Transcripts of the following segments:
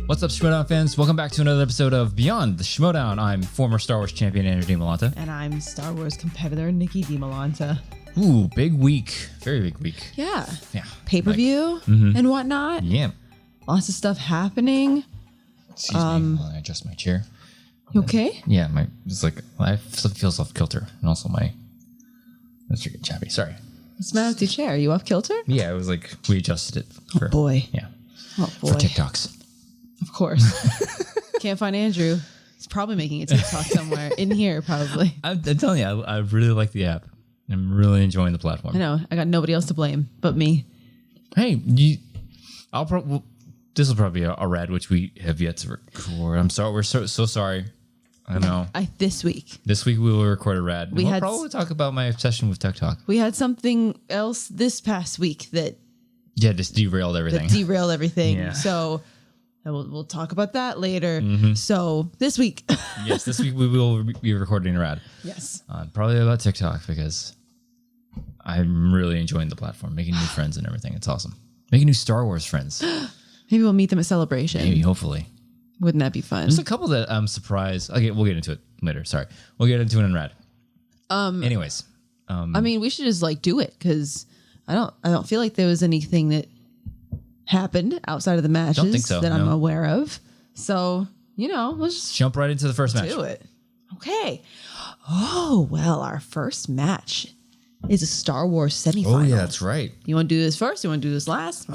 What's up, Schmoedown fans? Welcome back to another episode of Beyond the Schmoedown. I'm former Star Wars champion Andrew Dimalanta. And I'm Star Wars competitor Nicki Dimalanta. Ooh, big week. Very big week. Yeah. Yeah. Pay-per-view and whatnot. Yeah. Lots of stuff happening. Excuse me while I adjust my chair. You okay? Yeah, it's like, I feels off kilter. And also let's get chappy. Sorry. What's the matter with your chair? Are you off kilter? Yeah, it was like, we adjusted it. Oh, boy. Yeah. Oh, boy. For TikToks. Of course. Can't find Andrew. He's probably making a TikTok somewhere. In here, probably. I'm telling you, I really like the app. I'm really enjoying the platform. I know. I got nobody else to blame but me. Hey, this will probably be a rad, which we have yet to record. I'm sorry. We're so sorry. I know. This week we will record a rad. We'll probably talk about my obsession with TikTok. We had something else this past week that just derailed everything. Yeah. So we'll talk about that later. So this week. Yes, this week we will be recording a rad. Yes. Probably about TikTok because I'm really enjoying the platform, making new friends and everything. It's awesome. Making new Star Wars friends. Maybe we'll meet them at Celebration. Maybe, hopefully. Wouldn't that be fun? There's a couple that I'm surprised. Okay, we'll get into it later. Sorry. We'll get into it in rad. Anyways. I mean, we should just do it because I don't feel like there was anything that happened outside of the matches Don't think so, that no. I'm aware of. So, let's just Jump right into the first match. do it. Okay. Oh, well, our first match is a Star Wars semifinal. Oh, yeah, that's right. You want to do this first? You want to do this last?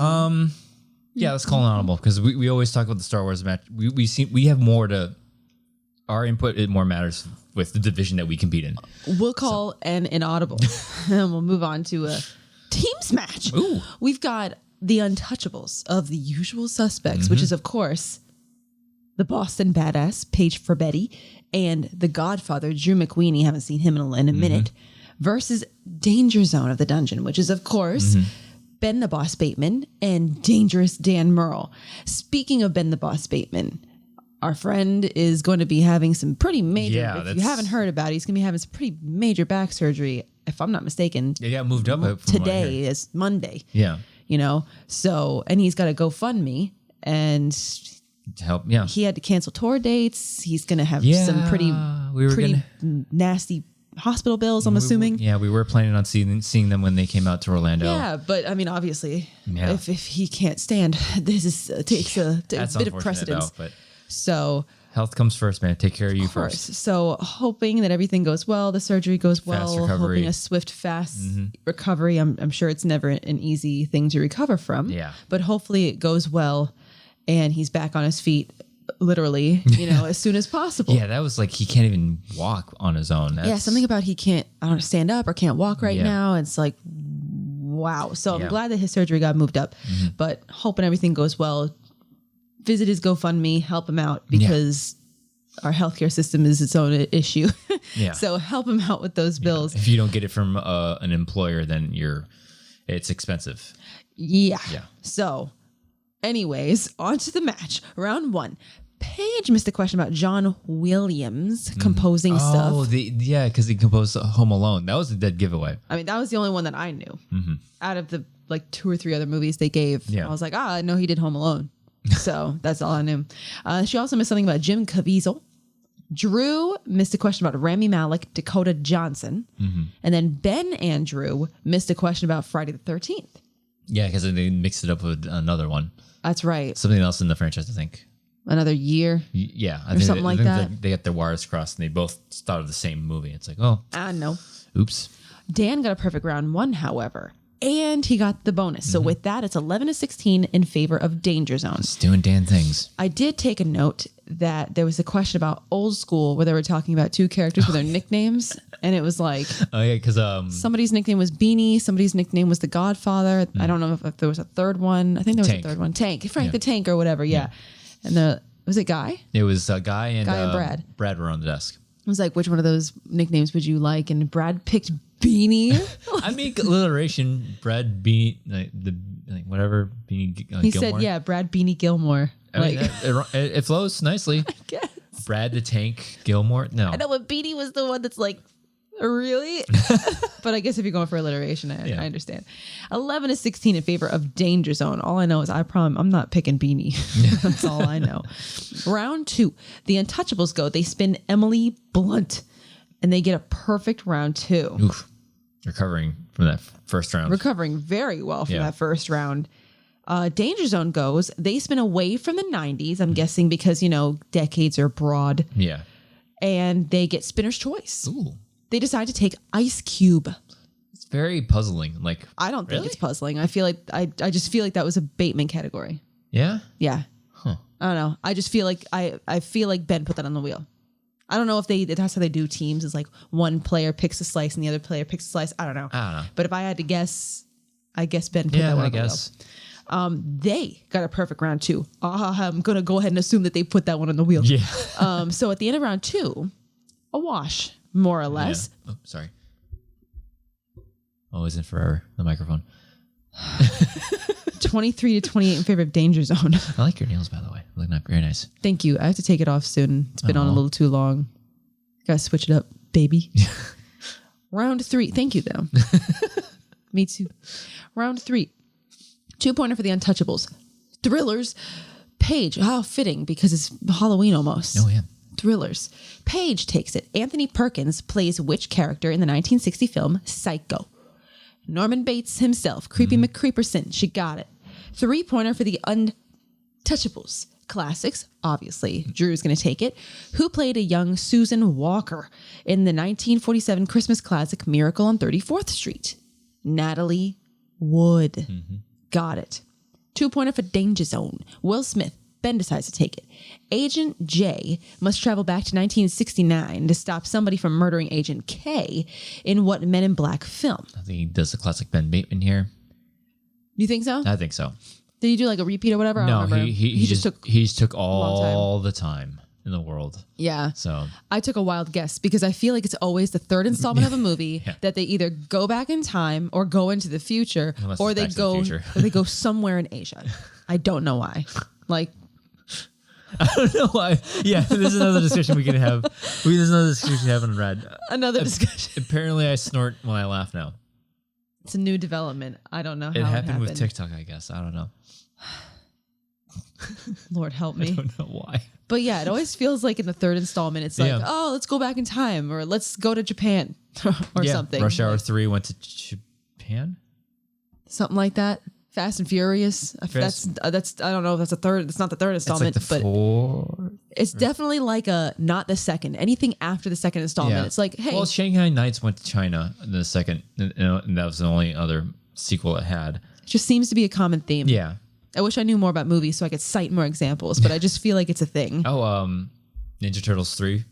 Yeah, let's call an audible because we always talk about the Star Wars match. We have more to our input. It more matters with the division that we compete in. We'll call an inaudible, and we'll move on to a teams match. Ooh. We've got the Untouchables of the Usual Suspects, which is of course the Boston Badass Paige Forbetti and the Godfather Drew McWeeny. Haven't seen him in a minute. Versus Danger Zone of the Dungeon, which is of course. Ben the Boss Bateman and Dangerous Dan Murrell. Speaking of Ben the Boss Bateman, our friend is going to be having some pretty major, if you haven't heard about it, he's going to be having some pretty major back surgery, if I'm not mistaken. Yeah, got moved up from today is Monday. Yeah. So, and he's got a GoFundMe and To help, yeah. he had to cancel tour dates. He's going to have some pretty nasty hospital bills, I'm assuming. We were planning on seeing them when they came out to Orlando. Yeah, but I mean, obviously, if he can't stand, this takes a bit of precedence. Though, but so health comes first, man. Take care of you first. So hoping that everything goes well, the surgery goes well, recovery. hoping a swift, fast recovery. I'm sure it's never an easy thing to recover from. Yeah. But hopefully it goes well and he's back on his feet. Literally, as soon as possible. Yeah, that was he can't even walk on his own. Something about he can't, stand up or can't walk right now. It's wow. So I'm glad that his surgery got moved up, but hoping everything goes well. Visit his GoFundMe, help him out because our healthcare system is its own issue. So help him out with those bills. If you don't get it from an employer, then it's expensive. Yeah. So anyways, on to the match. Round 1. Paige missed a question about John Williams composing stuff. Oh, because he composed Home Alone. That was a dead giveaway. I mean, that was the only one that I knew. Out of the 2 or 3 other movies they gave, I was like, I know he did Home Alone. So that's all I knew. She also missed something about Jim Caviezel. Drew missed a question about Rami Malek, Dakota Johnson. And then Ben and Drew missed a question about Friday the 13th. Yeah, because they mixed it up with another one. That's right. Something else in the franchise, I think. Another year? Yeah. I think that. They got their wires crossed and they both thought of the same movie. It's no. Oops. Dan got a perfect round 1, however. And he got the bonus. So with that, it's 11-16 in favor of Danger Zone. Just doing Dan things. I did take a note that there was a question about Old School where they were talking about 2 characters with their nicknames. And it was because somebody's nickname was Beanie. Somebody's nickname was the Godfather. I don't know if there was a third one. I think there was a third one. Tank. Frank the Tank or whatever. Yeah. And was it Guy? It was Guy and Brad. Brad were on the desk. I was like, which one of those nicknames would you like? And Brad picked Beanie. I mean, alliteration. Brad Beanie, whatever. Beanie he Gilmore. said, Brad Beanie Gilmore. I mean, it flows nicely. I guess. Brad the Tank Gilmore. No. I know, but Beanie was the one that's Really? But I guess if you're going for alliteration, I understand. 11-16 in favor of Danger Zone. All I know is I'm not picking Beanie. That's all I know. Round 2. The Untouchables go. They spin Emily Blunt, and they get a perfect round 2. Oof. Recovering from that first round. Recovering very well from that first round. Danger Zone goes. They spin away from the 90s, I'm guessing because, decades are broad. Yeah. And they get Spinner's Choice. Ooh. They decide to take Ice Cube. It's very puzzling. Like, I don't think it's puzzling. I feel like I just feel like that was a Bateman category. Yeah? Yeah. Huh. I don't know. I just feel like I feel like Ben put that on the wheel. I don't know if that's how they do teams, is like one player picks a slice and the other player picks a slice. I don't know. But if I had to guess, I guess Ben put that one on the wheel. They got a perfect round 2. I'm going to go ahead and assume that they put that one on the wheel. Yeah. So at the end of round 2, a wash, more or less. Yeah. Oh, sorry. Always in forever, the microphone. 23-28 in favor of Danger Zone. I like your nails, by the way. They look very nice. Thank you. I have to take it off soon. It's been on a little too long. Gotta switch it up, baby. Round 3. Thank you, though. Me too. Round 3. 2-pointer for the Untouchables. Thrillers. Paige. How fitting, because it's Halloween almost. Oh, yeah. Thrillers. Paige takes it. Anthony Perkins plays which character in the 1960 film Psycho? Norman Bates himself. Creepy McCreeperson. She got it. 3-pointer for the Untouchables. Classics, obviously. Drew's going to take it. Who played a young Susan Walker in the 1947 Christmas classic Miracle on 34th Street? Natalie Wood. Got it. 2-pointer for Danger Zone. Will Smith. Ben decides to take it. Agent J must travel back to 1969 to stop somebody from murdering Agent K in what Men in Black film? I think he does the classic Ben Bateman here. You think so? I think so. Did you do like a repeat or whatever? No, he just took all the time in the world. Yeah. So I took a wild guess because I feel like it's always the third installment of a movie that they either go back in time or go into the future, or they go somewhere in Asia. I don't know why. Like, I don't know why. Yeah, there's another discussion we can have. There's another discussion we haven't read. Another discussion. Apparently, I snort when I laugh now. It's a new development. I don't know how it happened with TikTok, I guess. I don't know. Lord help me. I don't know why. But yeah, it always feels like in the third installment, it's like, oh, let's go back in time, or let's go to Japan, or something. Rush Hour 3 went to Japan? Something like that. Fast and Furious. That's I don't know if that's a third. It's not the third installment, it's like the but fourth. It's definitely like not the second. Anything after the second installment, it's like, hey. Well, Shanghai Nights went to China in the second, and that was the only other sequel it had. It just seems to be a common theme. Yeah. I wish I knew more about movies so I could cite more examples, but I just feel like it's a thing. Oh, Ninja Turtles 3.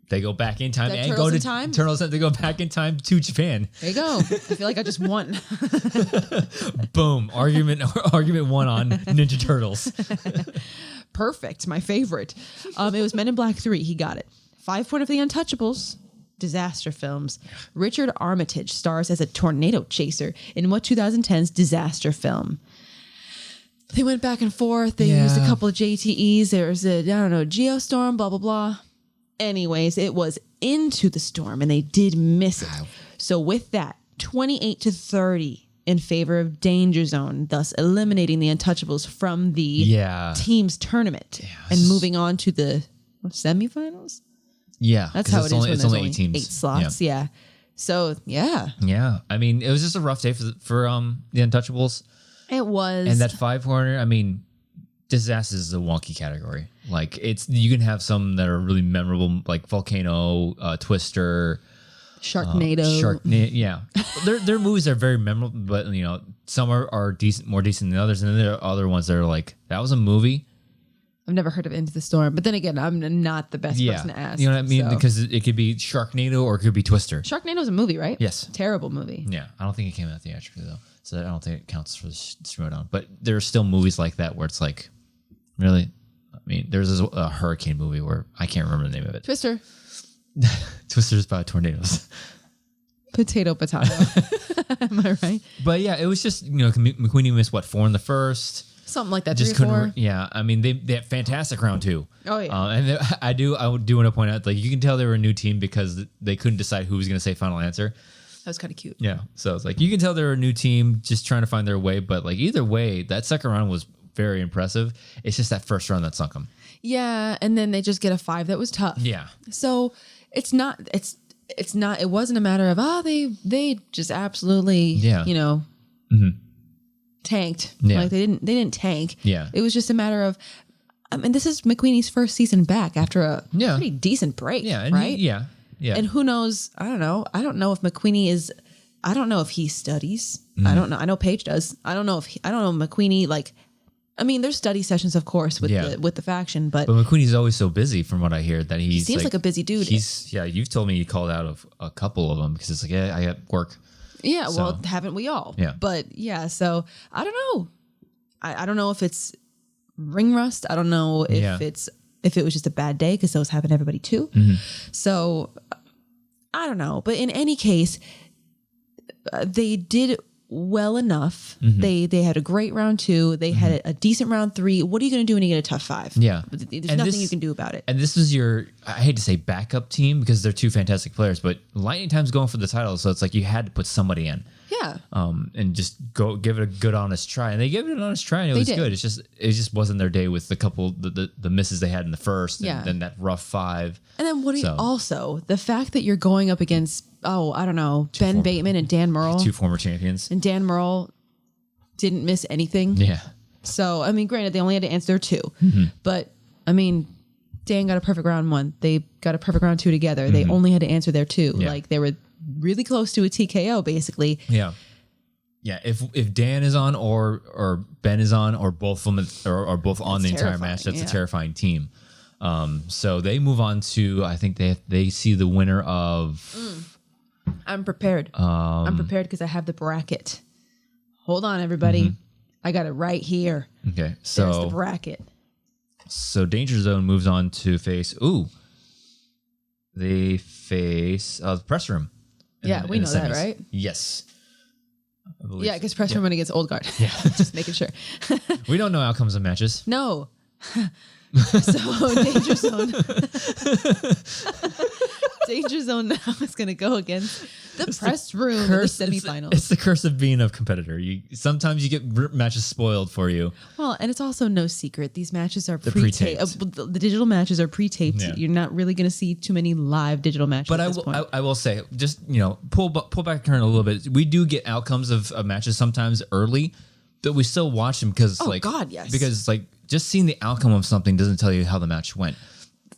They go back in time and go to time? Turtles. They go back in time to Japan. There you go. I feel like I just won. Boom. Argument one on Ninja Turtles. Perfect. My favorite. It was Men in Black 3. He got it. 5-pointer for the Untouchables. Disaster films. Richard Armitage stars as a tornado chaser in what 2010's disaster film? They went back and forth. They used a couple of JTEs. There was Geostorm, blah, blah, blah. Anyways, it was Into the Storm, and they did miss it. Wow. So with that, 28-30 in favor of Danger Zone, thus eliminating the Untouchables from the team's tournament and moving on to the semifinals. Yeah, that's how it is. It's only 8 teams, 8 slots. Yeah. So yeah. I mean, it was just a rough day for the Untouchables. It was, and that 5-pointer. I mean, disaster is a wonky category. Like you can have some that are really memorable, like Volcano, Twister, Sharknado. Yeah, their movies are very memorable, but some are decent, more decent than others, and then there are other ones that are like, that was a movie. I've never heard of Into the Storm, but then again, I'm not the best person to ask. You know what I mean? So. Because it could be Sharknado or it could be Twister. Sharknado's a movie, right? Yes. Terrible movie. Yeah, I don't think it came out theatrically though, so I don't think it counts for the Schmoedown. But there are still movies like that where it's like, really. I mean, there's a hurricane movie where I can't remember the name of it. Twister. Twister's about tornadoes. Potato. Am I right? But yeah, it was just, McQueenie missed 4 in the first. Something like that. Just 3 or 4. couldn't. Yeah, I mean they had fantastic round 2. Oh yeah. And I do want to point out, like, you can tell they were a new team because they couldn't decide who was going to say final answer. That was kind of cute. Yeah, so it's like you can tell they're a new team just trying to find their way. But like either way, that second round was very impressive. It's just that first round that sunk them. Yeah, and then they just get a 5 that was tough. Yeah. So it's not. It wasn't a matter of they just absolutely tanked. Yeah. Like they didn't tank. Yeah. It was just a matter of. I mean, this is McQueenie's first season back after a pretty decent break. Yeah. And right. Yeah. And who knows? I don't know. I don't know if McQueenie is. I don't know if he studies. Mm. I don't know. I know Paige does. I don't know if I don't know McQueenie like. I mean, there's study sessions, of course, with the faction, but McQueenie's always so busy, from what I hear, that he seems like a busy dude. You've told me you called out of a couple of them because it's like, yeah, I got work. Yeah, So, well, haven't we all? Yeah. But yeah, so I don't know. I don't know if it's ring rust. I don't know if it was just a bad day because those happen to everybody too. Mm-hmm. So I don't know. But in any case, they did well enough. Mm-hmm. They had a great round 2. They had a decent round 3. What are you going to do when you get a tough 5? Yeah. There's And nothing you can do about it. And this was your, I hate to say backup team because they're 2 fantastic players, but Lightning Time's going for the title, so it's like you had to put somebody in. Yeah. And just go give it a good honest try. And they gave it an honest try and it was good. It just wasn't their day with the couple the misses they had in the first and then that rough 5. And then also the fact that you're going up against I don't know, Ben Bateman and Dan Murrell. 2 former champions. And Dan Murrell didn't miss anything. Yeah. So, I mean, granted, they only had to answer 2. But, I mean, Dan got a perfect round 1. They got a perfect round 2 together. They only had to answer their 2. Yeah. Like, they were really close to a TKO, basically. Yeah. Yeah, if Dan is on or Ben is on or both of them are both on the entire match, that's a terrifying team. So they move on to, I think they see the winner of... I'm prepared. I'm prepared because I have the bracket. Hold on, everybody. I got it right here. Okay, there's the bracket. So Danger Zone moves on to face... They face the Press Room. Yeah, we know that, right? Yes. Yeah, because Press Room when against Old Guard. Yeah. Just making sure. We don't know outcomes of matches. No. So Danger Zone. Danger Zone now is going to go against the Press Room in the semifinals. It's the curse of being a competitor. Sometimes you get matches spoiled for you. Well, and it's also no secret. These matches are pre-taped. The digital matches are pre-taped. Yeah. You're not really going to see too many live digital matches but at this point. I will say, just pull back the curtain a little bit. We do get outcomes of matches sometimes early, but we still watch them because because just seeing the outcome of something doesn't tell you how the match went.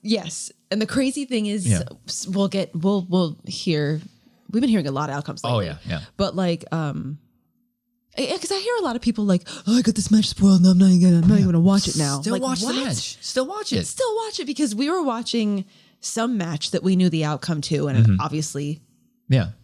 Yes. And the crazy thing is we'll hear, we've been hearing a lot of outcomes lately. Oh yeah. But like, because I hear a lot of people like, I got this match spoiled and I'm not even gonna watch it now. Still watch the match. Still watch it. Still watch it because we were watching some match that we knew the outcome to, and obviously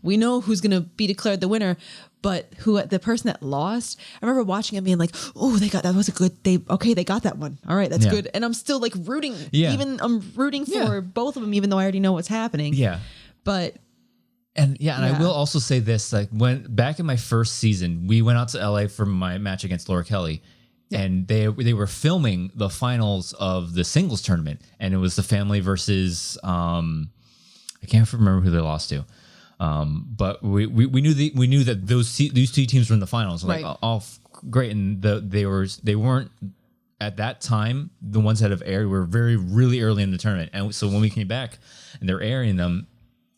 we know who's gonna be declared the winner. But the person that lost, I remember watching it being like, oh, they got that one. All right, that's good. And I'm still like rooting. Yeah. I'm rooting for both of them, even though I already know what's happening. Yeah. But I will also say this: like when back in my first season, we went out to LA for my match against Laura Kelly. Yeah. And they were filming the finals of the singles tournament, and it was the family versus I can't remember who they lost to. But we knew that these 2 teams were in the finals. Like all great, and they weren't at that time the ones that have aired were really early in the tournament, and so when we came back and they're airing them,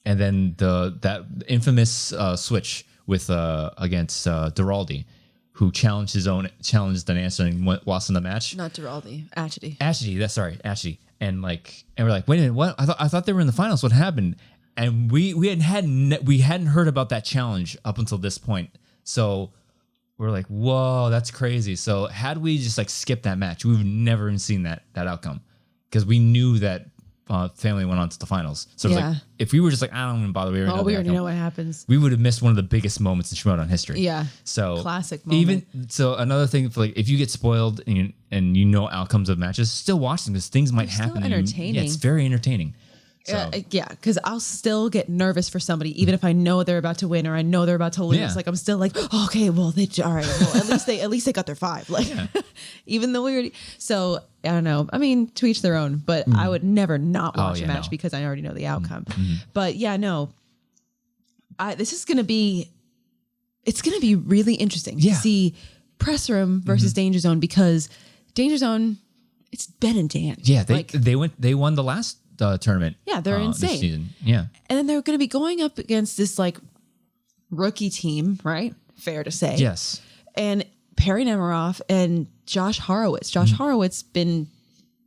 and then that infamous switch with against Duraldi, who challenged an answer and lost in the match. Not Duraldi, Ashity. Ashity, and we're like, wait a minute, what? I thought they were in the finals. What happened? And we hadn't heard about that challenge up until this point. So we're like, whoa, that's crazy. So had we just skipped that match, we've never even seen that outcome because we knew that family went on to the finals. So it was like, if we were just I don't even bother. We already know what happens. We would have missed one of the biggest moments in Schmoedown history. Yeah. So classic moment. Another thing for if you get spoiled and you know outcomes of matches, still watch them because things might happen. Still entertaining. Yeah, it's very entertaining. So. Yeah, because I'll still get nervous for somebody, even if I know they're about to win or I know they're about to lose. Yeah. Like I'm still like, oh, okay, well, all right. Well, at least they got their 5. Like, even though we already. So I don't know. I mean, to each their own. But I would never not watch a match because I already know the outcome. But yeah, no. This is gonna be. It's gonna be really interesting to see Press Room versus Danger Zone, because Danger Zone, it's Ben and Dan. Yeah, they won the last tournament. Yeah, they're insane. This season. Yeah, and then they're going to be going up against this like rookie team, right? Fair to say. Yes. And Perry Nemiroff and Josh Horowitz. Josh Horowitz been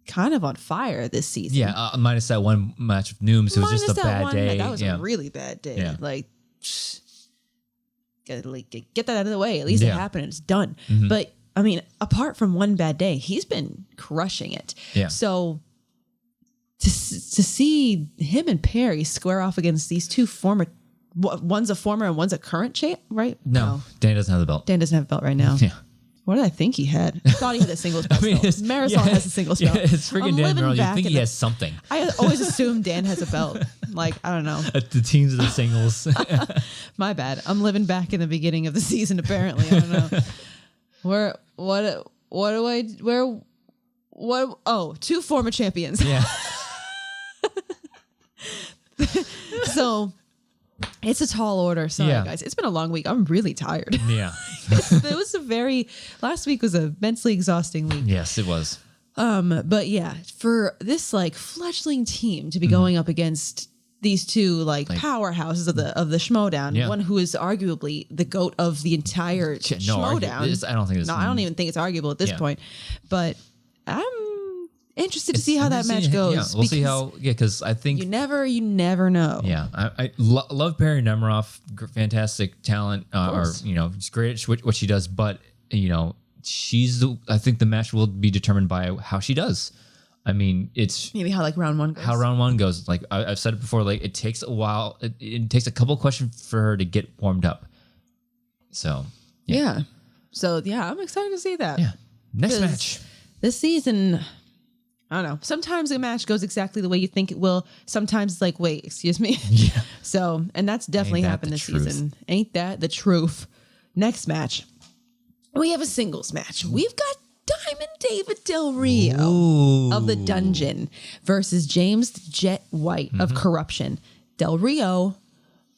kind of on fire this season. Yeah, minus that one match of Nooms. It was just a bad day. That was a really bad day. Yeah. Like, get that out of the way. At least it happened and it's done. But I mean, apart from one bad day, he's been crushing it. Yeah. So to see him and Perry square off against these two one's a former and one's a current champ, right? No, Dan doesn't have the belt. Dan doesn't have a belt right now. Yeah. What did I think he had? I thought he had a singles belt. Marisol has a singles belt. It's freaking Dan Marisol. You think he has something. I always assume Dan has a belt. Like, I don't know. The teams of the singles. My bad. I'm living back in the beginning of the season, apparently. I don't know. Oh, 2 former champions. Yeah. So it's a tall order. Sorry, guys. It's been a long week. I'm really tired. Yeah. Last week was a mentally exhausting week. Yes, it was. But yeah, for this like fledgling team to be going up against these two like powerhouses of the Schmoedown, one who is arguably the GOAT of the entire Schmoedown. I don't even think it's arguable at this point. But I'm interested to see how that match goes. Yeah, we'll see how. Yeah, because I think you never know. Yeah, I love Perry Nemiroff, fantastic talent, she's great at what she does. But I think the match will be determined by how she does. I mean, it's maybe how like round one goes. How round one goes. Like I've said it before, like it takes a while. It takes a couple questions for her to get warmed up. So yeah. So yeah, I'm excited to see that. Yeah. Next match. This season, I don't know. Sometimes a match goes exactly the way you think it will. Sometimes it's like, wait, excuse me. Yeah. So, and that's definitely happened this season. Ain't that the truth? Next match. We have a singles match. We've got Diamond David Del Rio of the Dungeon versus James Jet White of Corruption. Del Rio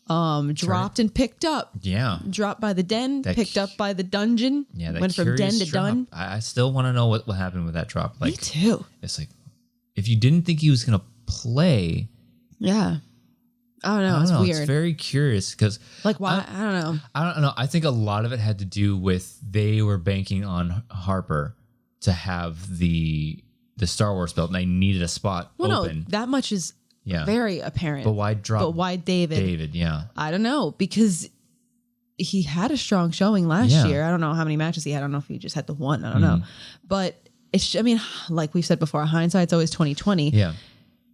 dropped and picked up. Yeah. Dropped by the Den, picked up by the Dungeon. Yeah, went from Den to Dun. I still want to know what happened with that drop. Like, me too. It's like, if you didn't think he was going to play. Yeah. I don't know. It's weird. It's very curious because, like, why? I don't know. I don't know. I think a lot of it had to do with they were banking on Harper to have the Star Wars belt, and they needed a spot open. No, that much is very apparent. But why drop? But why David? David, yeah. I don't know, because he had a strong showing last year. I don't know how many matches he had. I don't know if he just had the one. I don't know. But it's. I mean, like we've said before, hindsight's always 20/20. Yeah.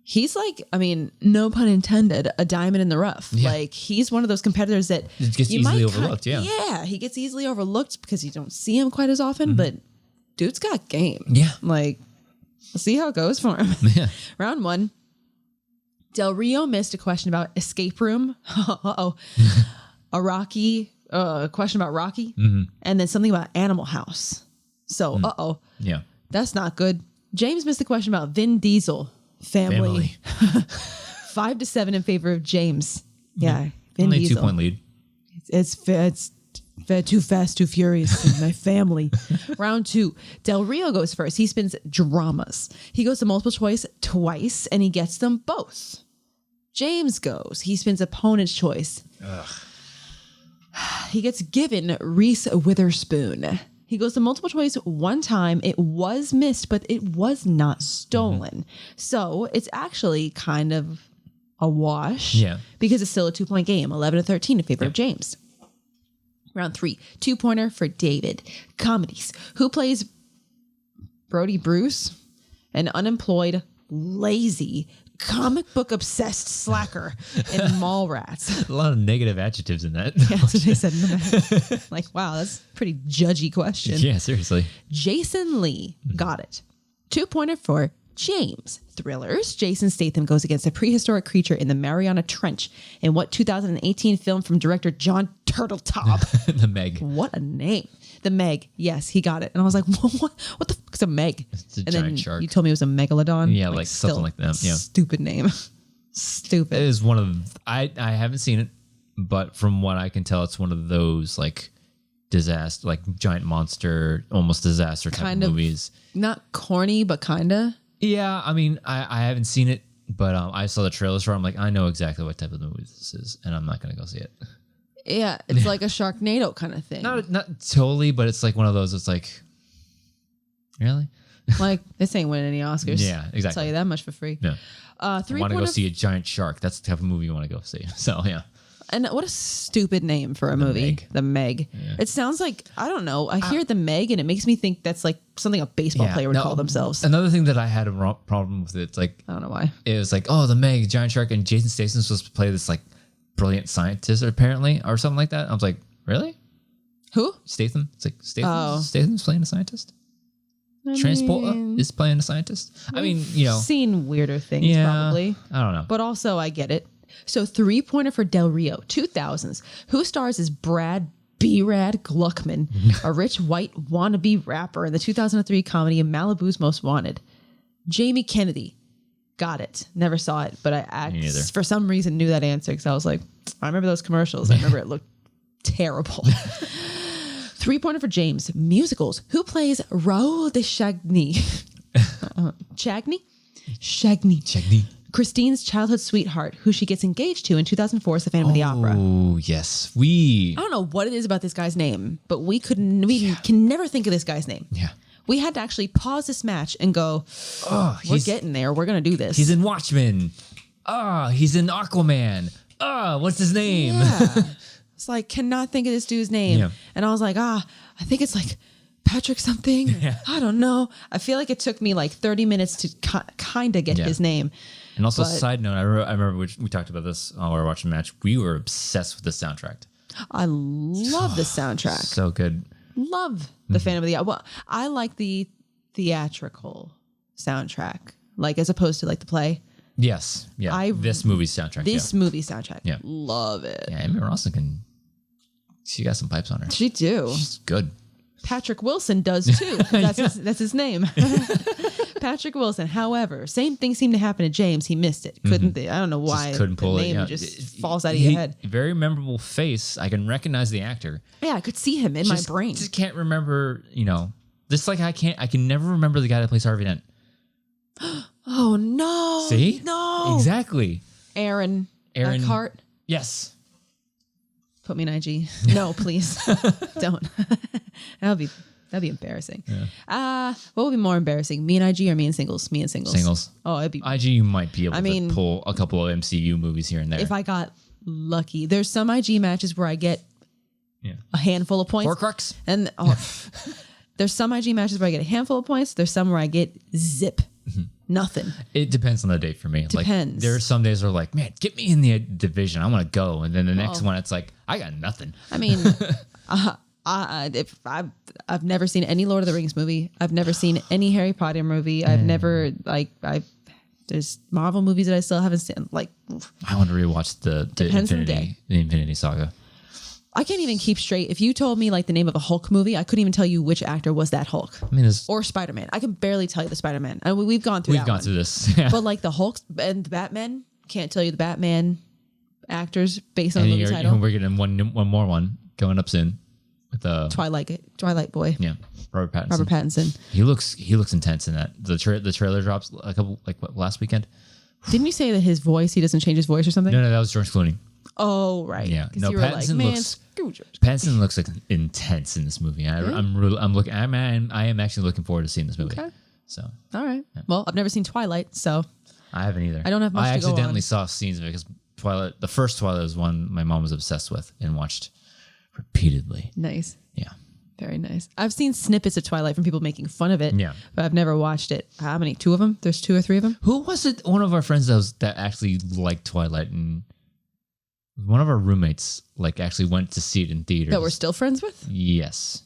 He's like, I mean, no pun intended, a diamond in the rough. Yeah. Like, he's one of those competitors that it gets easily overlooked. Yeah, he gets easily overlooked because you don't see him quite as often. But dude's got game. Yeah, like, we'll see how it goes for him. Yeah. Round one, Del Rio missed a question about escape room. A question about Rocky, and then something about Animal House. So, yeah, that's not good. James missed a question about Vin Diesel. Family. 5-7 in favor of James. Yeah. Vin only Diesel. 2-point lead. It's too fast, too furious in my family. Round 2. Del Rio goes first. He spins dramas. He goes to multiple choice twice and he gets them both. James goes. He spins opponent's choice. Ugh. He gets given Reese Witherspoon. He goes to multiple choice one time. It was missed, but it was not stolen. So it's actually kind of a wash. Yeah. Because it's still a 2-point game. 11-13 in favor of James. Round 3. 2-pointer for David. Comedies. Who plays Brody Bruce? An unemployed, lazy, comic book obsessed slacker in Mallrats. A lot of negative adjectives in that. Yeah, that's what they said in the back. Like, wow, that's a pretty judgy question. Yeah, seriously. Jason Lee got it. 2-pointer for James. Thrillers. Jason Statham goes against a prehistoric creature in the Mariana Trench in what 2018 film from director John Turtletop? The Meg. What a name. The Meg. Yes, he got it. And I was like, what the fuck is a Meg? It's a and giant then shark. You told me it was a megalodon? Yeah, like something like that. Yeah. Stupid name. Stupid. It is one of, I haven't seen it, but from what I can tell, it's one of those like disaster, like giant monster, almost disaster type of movies. Not corny, but kinda. Yeah, I mean, I haven't seen it, but I saw the trailers for it. I'm like, I know exactly what type of movie this is, and I'm not going to go see it. Yeah, it's like a Sharknado kind of thing. Not totally, but it's like one of those, it's like, really? Like, this ain't winning any Oscars. Yeah, exactly. I'll tell you that much for free. Yeah. I want to go see a giant shark. That's the type of movie you want to go see. So, yeah. And what a stupid name for a movie. Meg. The Meg. Yeah. It sounds like, I don't know. I hear the Meg and it makes me think that's like something a baseball player would call themselves. Another thing that I had a problem with, it's like, I don't know why. It was like, oh, the Meg, giant shark, and Jason Statham's supposed to play this like brilliant scientist apparently, or something like that. I was like, really? Who? Statham? It's like Statham's playing a scientist? Transporter is playing a scientist? I mean, you know. Seen weirder things probably. I don't know. But also I get it. So 3-pointer for Del Rio, 2000s. Who stars as Brad B-Rad Gluckman, a rich white wannabe rapper in the 2003 comedy Malibu's Most Wanted? Jamie Kennedy. Got it. Never saw it, but I for some reason knew that answer because I was like, I remember those commercials. I remember it looked terrible. 3-pointer for James. Musicals. Who plays Raoul de Chagny? Chagny. Christine's childhood sweetheart, who she gets engaged to in 2004's The Phantom of the Opera. Oh, yes. I don't know what it is about this guy's name, but we can never think of this guy's name. Yeah. We had to actually pause this match and go, we're getting there. We're going to do this. He's in Watchmen. He's in Aquaman. What's his name? Yeah. It's like, cannot think of this dude's name. Yeah. And I was like, I think it's like Patrick something. Yeah. I don't know. I feel like it took me like 30 minutes to kind of get his name. And also, side note, I remember we talked about this while we were watching the match. We were obsessed with the soundtrack. I love the soundtrack. So good. Love the Phantom of the Opera. Well, I like the theatrical soundtrack, like as opposed to like the play. Yes. Yeah. This movie's soundtrack. Movie soundtrack. Yeah. Love it. Yeah. Amy Rawson she got some pipes on her. She do. She's good. Patrick Wilson does too. That's his name. Patrick Wilson. However, same thing seemed to happen to James. He missed it. Couldn't I don't know why. Just couldn't pull the name it. Yeah. Just falls out of your head. Very memorable face. I can recognize the actor. Yeah, I could see him in my brain. Just can't remember, just like I can never remember the guy that plays Harvey Dent. Oh no. See? No. Exactly. Aaron Eckhart. Yes. Put me in IG. No, please. Don't. That'd be embarrassing. Yeah. What would be more embarrassing? Me and IG or me and singles? Me and singles. Singles. Oh, it'd be IG. You might be able to pull a couple of MCU movies here and there. If I got lucky. There's some IG matches where I get a handful of points. Horcrux. And there's some IG matches where I get a handful of points. There's some where I get zip. Nothing. It depends on the day for me. Depends. Like, there are some days where like, man, get me in the division. I want to go. And then the next one, it's like, I got nothing. I mean, if I've never seen any Lord of the Rings movie. I've never seen any Harry Potter movie. I've never there's Marvel movies that I still haven't seen. Like, I want to rewatch the Infinity Saga. I can't even keep straight. If you told me like the name of a Hulk movie, I couldn't even tell you which actor was that Hulk. I mean, or Spider-Man. I can barely tell you the Spider-Man. And we've gone through this. Yeah. But like the Hulk and the Batman, can't tell you the Batman actors based on the movie title. We're getting one more one coming up soon with the Twilight boy. Yeah, Robert Pattinson. He looks intense in that. The trailer drops a couple last weekend. Didn't you say that his voice? He doesn't change his voice or something? No, that was George Clooney. Oh right. Yeah. No, Pattinson looks like intense in this movie. I am actually looking forward to seeing this movie. Okay. So. All right. Yeah. Well, I've never seen Twilight, so. I haven't either. I don't have much to go on. I accidentally saw scenes of it because Twilight, the first Twilight was one my mom was obsessed with and watched repeatedly. Nice. Yeah. Very nice. I've seen snippets of Twilight from people making fun of it. Yeah. But I've never watched it. How many? 2 of them? There's 2 or 3 of them? Who was it? One of our friends that actually liked Twilight, and one of our roommates actually went to see it in theaters. That we're still friends with? Yes.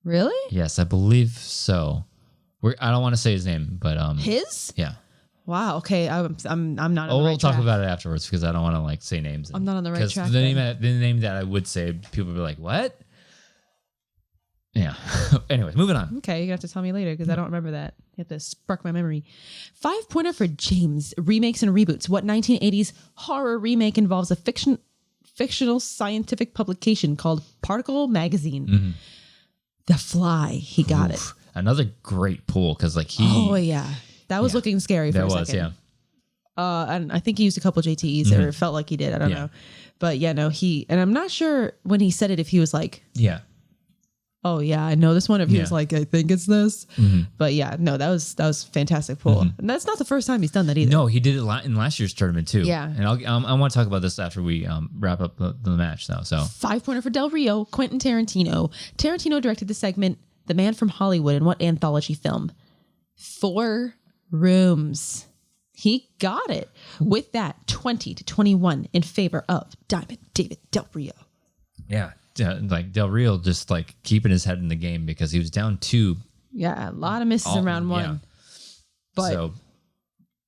Really? Yes, I believe so. I don't want to say his name, but his. Yeah. Wow. Okay. I'm not. On the right we'll talk track. about it afterwards because I don't want to like say names. I'm not on the right track. The name that I would say, people would be like, "What?" Yeah. Anyway, moving on. Okay, you're gonna have to tell me later because I don't remember that. You have to spark my memory. 5-pointer for James. Remakes and reboots. What 1980s horror remake involves a fictional scientific publication called Particle Magazine? Mm-hmm. The Fly. He got it. Another great pull because like he. Oh yeah, that was looking scary for a second. Yeah. And I think he used a couple JTEs or it felt like he did. I don't know, but yeah, no, and I'm not sure when he said it if he was like, yeah. Oh yeah, I know this one. If he was like, I think it's this, but yeah, no, that was fantastic pull, and that's not the first time he's done that either. No, he did it in last year's tournament too. Yeah, and I want to talk about this after we wrap up the match now. So 5-pointer for Del Rio, Quentin Tarantino. Tarantino directed the segment "The Man from Hollywood" in what anthology film? 4 Rooms. He got it with that 20-21 in favor of Diamond David Del Rio. Yeah. Like Del Rio just like keeping his head in the game because he was down 2. Yeah, a lot of misses in round 1. Yeah. But so,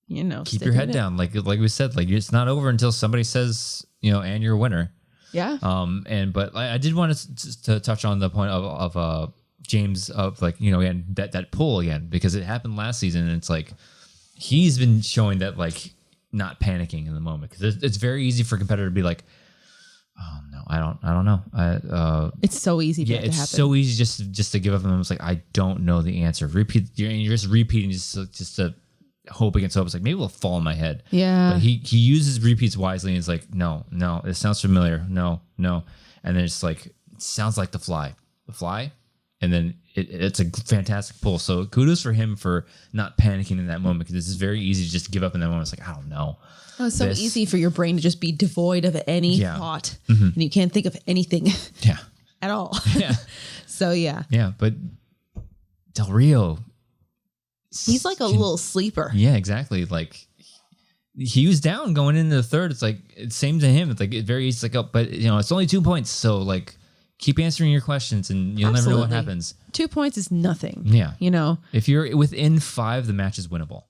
keep your stick head with it. down. Like we said, like it's not over until somebody says, and you're a winner. Yeah. But I did want to touch on the point of James of like, again, that pull again, because it happened last season and it's like he's been showing that like not panicking in the moment because it's very easy for a competitor to be like, oh no, I don't know. It's so easy for it to happen. It's so easy just to give up. And it's like, I don't know the answer. You're just repeating just to hope against hope. It's like, maybe it'll fall in my head. Yeah. But he uses repeats wisely and it's like, no, it sounds familiar. No. And then it's like, it sounds like the fly. And then it's a fantastic pull. So kudos for him for not panicking in that moment because it's very easy to just give up in that moment. It's like, I don't know. Oh, it's so easy for your brain to just be devoid of any thought and you can't think of anything at all. Yeah. So, yeah. Yeah. But Del Rio. He's like a little sleeper. Yeah, exactly. Like he was down going into the third. It's like, it's same to him. It's like, it's very easy. Like, oh, but it's only 2 points. So like keep answering your questions and you'll never know what happens. 2 points is nothing. Yeah. If you're within 5, the match is winnable.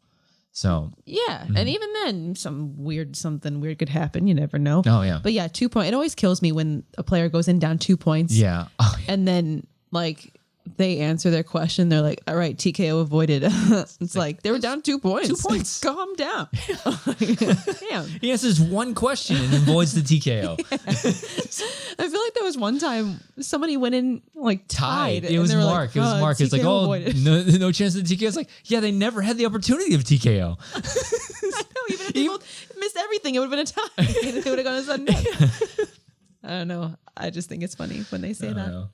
So yeah, and even then, something weird could happen. You never know. Oh yeah, but yeah, 2 point. It always kills me when a player goes in down 2 points. Yeah, and then like they answer their question. They're like, "All right, TKO avoided." It's like they were down 2 points. 2 points. Calm down. Damn. He answers one question and avoids the TKO. I feel like there was one time somebody went in like tied. It was Mark. It was Mark. It's like, no chance of the TKO. It's like, yeah, they never had the opportunity of TKO. I know. Even if people missed everything, it would have been a tie. It would have gone to sudden death. I don't know. I just think it's funny when they say that. Know.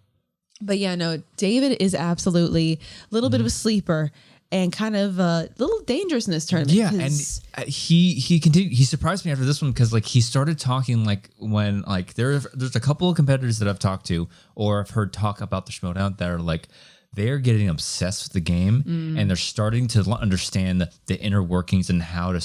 But yeah, no, David is absolutely a little bit of a sleeper and kind of a little dangerous in this tournament. Yeah, and he continued. He surprised me after this one because like he started talking like when like there's a couple of competitors that I've talked to or I've heard talk about the Schmoedown that are like they're getting obsessed with the game and they're starting to understand the inner workings and how to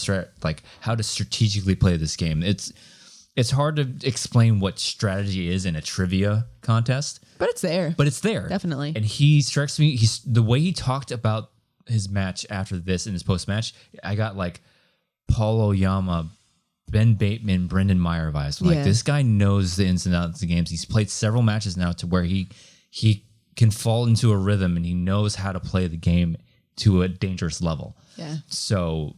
strategically play this game. It's hard to explain what strategy is in a trivia contest. But it's there. Definitely. And he strikes me, the way he talked about his match after this in his post-match, I got like Paul Oyama, Ben Bateman, Brendan Meyer vibes. Like this guy knows the ins and outs of the games. He's played several matches now to where he can fall into a rhythm and he knows how to play the game to a dangerous level. Yeah. So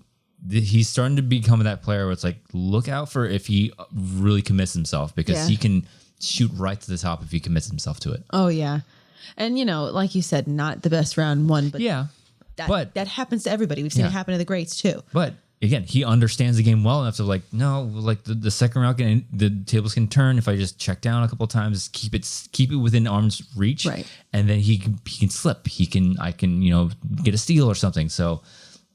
he's starting to become that player where it's like, look out for if he really commits himself because he can shoot right to the top if he commits himself to it. Oh, yeah. And, like you said, not the best round one, but that happens to everybody. We've seen it happen to the greats too. But again, he understands the game well enough to like, no, like the second round, the tables can turn. If I just check down a couple of times, keep it within arm's reach. Right. And then he can slip. I can, get a steal or something. So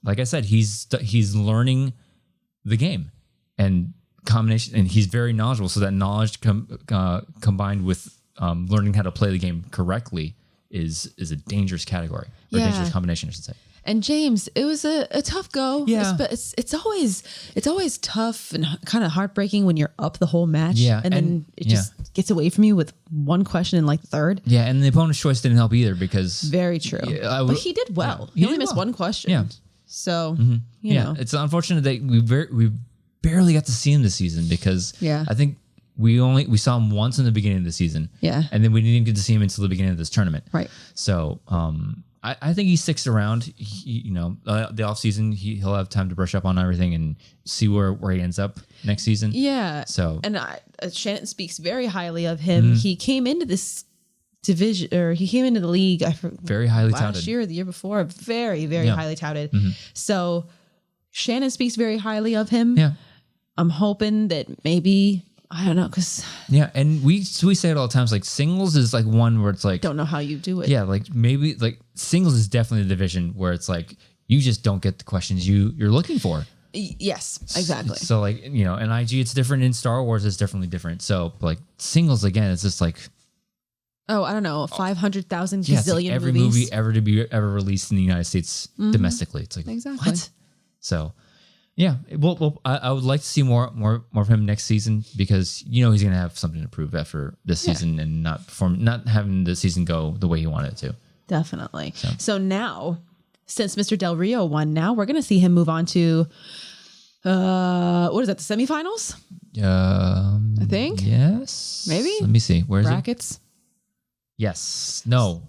like I said, he's learning the game and combination, and he's very knowledgeable. So that knowledge combined with learning how to play the game correctly is a dangerous category or dangerous combination, I should say. And James, it was a tough go. Yeah. But it's always tough and kind of heartbreaking when you're up the whole match. Yeah, And then it just gets away from you with one question in like the third. Yeah, and the opponent's choice didn't help either because Very true. But he did well. Yeah, he only missed one question. Yeah. So, you know. It's unfortunate that we barely got to see him this season because I think we saw him once in the beginning of the season. Yeah. And then we didn't even get to see him until the beginning of this tournament. Right. So, I think he sticks around. The off season, he'll have time to brush up on everything and see where he ends up next season. Yeah. So, and Shannon speaks very highly of him. He came into this division, or he came into the league. Very highly touted. Last year, or the year before, very, very highly touted. So Shannon speaks very highly of him. Yeah. I'm hoping that maybe. I don't know, because and we say it all the times. Like singles is like one where it's like don't know how you do it. Yeah, like maybe like singles is definitely the division where it's like you just don't get the questions you're looking for. Yes, exactly. So like in IG it's different. In Star Wars it's definitely different. So like singles again, it's just like I don't know, 500,000 gazillion like every movies. movie ever released in the United States domestically. It's like exactly what? So. Yeah, well, I would like to see more of him next season because he's going to have something to prove after this season and not having the season go the way he wanted it to. Definitely. So now, since Mr. Del Rio won, now we're going to see him move on to what is that? The semifinals? I think. Yes. Maybe. Let me see. Where is brackets? it? Yes. No.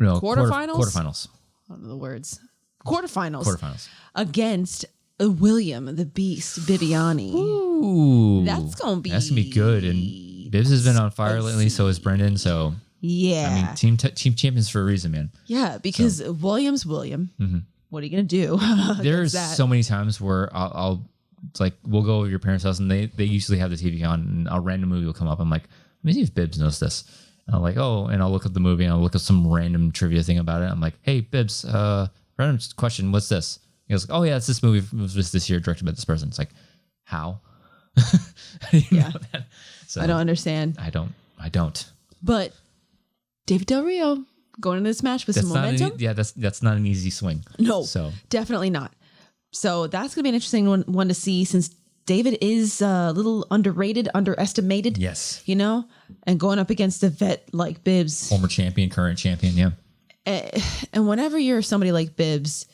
Quarterfinals. Quarterfinals. I don't know the words. Quarterfinals. Quarterfinals against William the Beast Bibiani. Ooh, that's gonna be good. And Bibbs has been on fire lately. So is Brendan. So yeah, I mean, team champions for a reason, man. Yeah, because William's William. What are you gonna do? There's so many times where I'll like we'll go over to your parents' house and they usually have the TV on and a random movie will come up. I'm like, let me see if Bibbs knows this. And I'm like, and I'll look up the movie and I'll look up some random trivia thing about it. I'm like, hey Bibbs, random question, what's this? He goes, oh yeah, it's this movie was this year directed by this person. It's like, how? Yeah. So, I don't understand. I don't. But David Del Rio going into this match with some momentum. That's not an easy swing. No, so definitely not. So that's gonna be an interesting one to see since David is a little underrated, underestimated. Yes. And going up against a vet like Bibbs. Former champion, current champion, yeah. And whenever you're somebody like Bibbs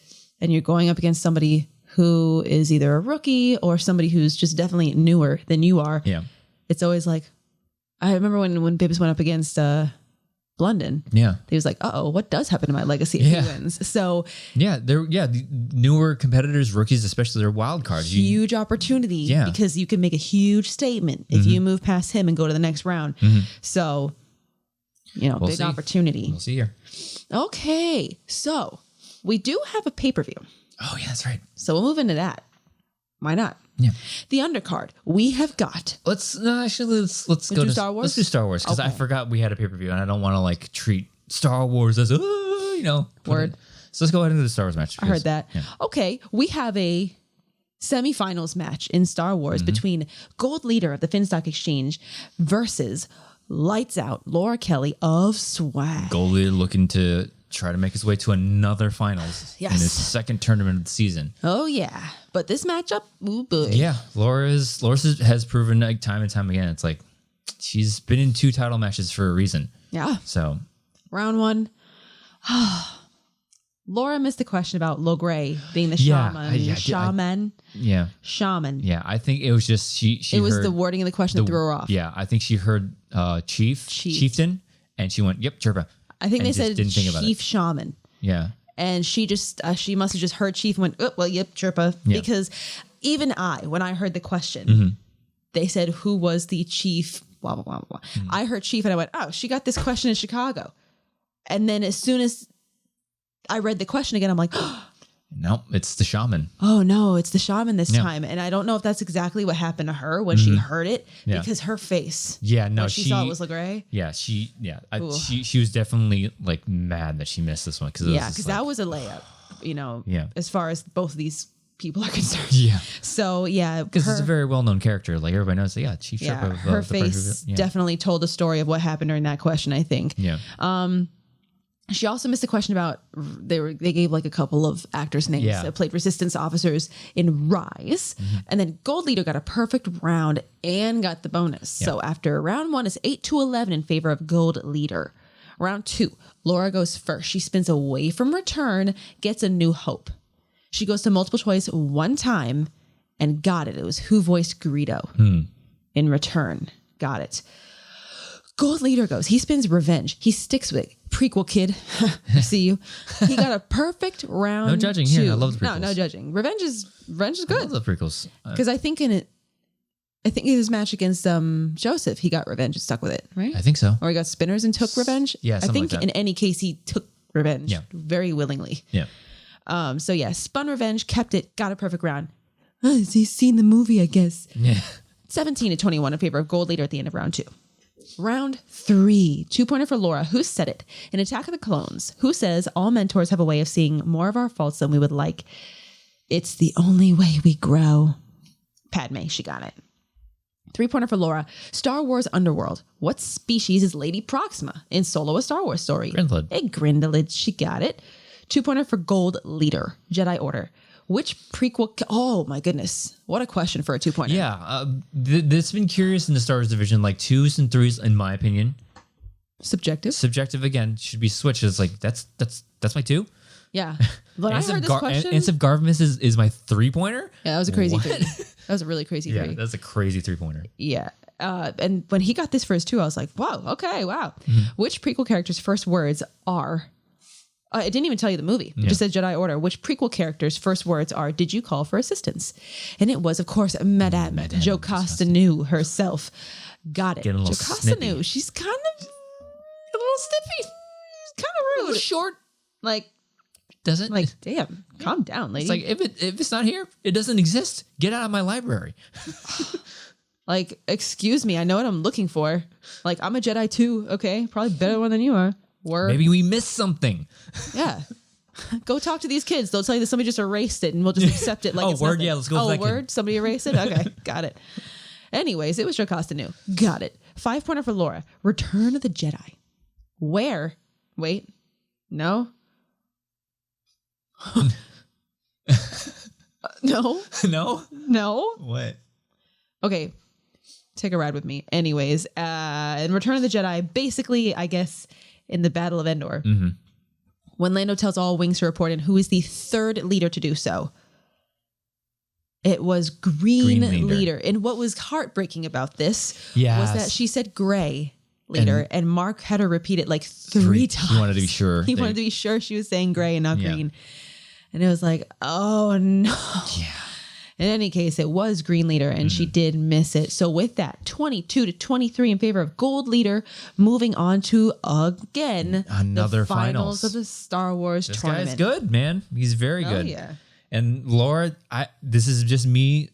and you're going up against somebody who is either a rookie or somebody who's just definitely newer than you are, it's always like, I remember when Bibbs went up against Blunden. Yeah. He was like, what does happen to my legacy if he wins? So the newer competitors, rookies, especially their wild cards. Huge opportunity because you can make a huge statement if you move past him and go to the next round. So, we'll big see. Opportunity. We'll see here. Okay. So we do have a pay-per-view. Oh, yeah, that's right. So we'll move into that. Why not? Yeah. The undercard. We have got. Let's go to Star Wars. Let's do Star Wars because I forgot we had a pay-per-view and I don't want to like treat Star Wars as word. So let's go ahead and do the Star Wars match. I heard that. Yeah. Okay, we have a semifinals match in Star Wars between Gold Leader of the Finstock Exchange versus Lights Out Laura Kelly of Swag. Gold Leader looking to try to make his way to another finals in his second tournament of the season. Oh yeah, but this matchup, ooh boy. Yeah, Laura has proven like time and time again. It's like she's been in 2 title matches for a reason. Yeah. So round 1. Laura missed the question about Logray being the shaman. Shaman. Yeah, I think it was just she. It was the wording of the question that threw her off. Yeah, I think she heard chieftain, and she went, "Yep, Chirpa." I think they said Chief Shaman. Yeah. And she just, she must have just heard Chief and went, oh, well, yep, Chirpa. Yeah. Because even when I heard the question, they said, who was the chief, blah, blah, blah, blah. I heard Chief and I went, oh, she got this question in Chicago. And then as soon as I read the question again, I'm like, nope, it's the shaman. Oh no, it's the shaman this time. And I don't know if that's exactly what happened to her when she heard it because her face. Yeah, no, when she saw it was LeGray. Yeah, she was definitely like mad that she missed this one because that was a layup, as far as both of these people are concerned. Yeah. So because it's a very well-known character. Like everybody knows. Chief Sherpa of her face definitely told a story of what happened during that question. I think. Yeah. She also missed a question about they gave like a couple of actors' names that played resistance officers in Rise. And then Gold Leader got a perfect round and got the bonus. So after round 1 is 8-11 in favor of Gold Leader. Round 2, Laura goes first. She spins away from Return, gets A New Hope. She goes to multiple choice one time and got it. It was Who Voiced Greedo in Return. Got it. Gold Leader goes. He spins Revenge. He sticks with it. Prequel kid. I see you. He got a perfect round. No judging 2. here. I love the prequels. No judging. Revenge is good. I love the prequels. Because I think in his match against Joseph, he got revenge and stuck with it, right? I think so. Or he got spinners and took revenge. Yeah, I think like that. in any case he took revenge very willingly. Yeah. So yeah, spun Revenge, kept it, got a perfect round. He's seen the movie, I guess. Yeah. 17-21 in favor of Gold Leader at the end of round 2. Round 3, 2-pointer for Laura. Who said it? In Attack of the Clones, who says all mentors have a way of seeing more of our faults than we would like? It's the only way we grow. Padme, she got it. 3-pointer for Laura. Star Wars Underworld. What species is Lady Proxima in Solo: A Star Wars Story? Grindelwald. Hey, Grindelwald, she got it. 2-pointer for Gold Leader. Jedi Order. Which prequel? Oh my goodness. What a question for a 2-pointer. Yeah. That's been curious in the Star Wars division, like 2s and 3s, in my opinion. Subjective. Subjective again, should be switched. It's like, that's my 2. Yeah. But I heard this question. Ansem Garvis is my 3-pointer? Yeah, that was a crazy 3. That was a really crazy 3. Yeah, that's a crazy 3-pointer. Yeah. And when he got this first 2, I was like, wow, okay, wow. Which prequel character's first words are... it didn't even tell you the movie. It just said Jedi Order. Which prequel character's first words are, did you call for assistance? And it was, of course, Madame Jocasta Nu herself. Got it. Jocasta Nu. She's kind of a little snippy. She's kind of rude. Short, like... Doesn't like, damn, calm down, lady. It's like, if it's not here, it doesn't exist. Get out of my library. Like, excuse me, I know what I'm looking for. Like, I'm a Jedi too, okay? Probably better one than you are. Word. Maybe we missed something. Yeah. Go talk to these kids. They'll tell you that somebody just erased it and we'll just accept it like it's word, nothing. yeah, let's go with that word? kid. Somebody erased it? Okay, got it. Anyways, it was Jocasta Nu. Got it. 5-pointer for Laura. Return of the Jedi. Where? Wait. No? No? No? No? What? Okay. Take a ride with me. Anyways, in Return of the Jedi, basically, I guess, in the Battle of Endor, when Lando tells all wings to report in, who is the third leader to do so? It was Green Leader. And what was heartbreaking about this was that she said Gray Leader, and Mark had her repeat it like 3 times. He wanted to be sure. He wanted to be sure she was saying Gray and not Green. And it was like, oh no. Yeah. In any case, it was Green Leader, and she did miss it. So with that, 22-23 in favor of Gold Leader, moving on to, again, another the finals of the Star Wars tournament. This guy's good, man. He's very good. Yeah. And Laura, this is just me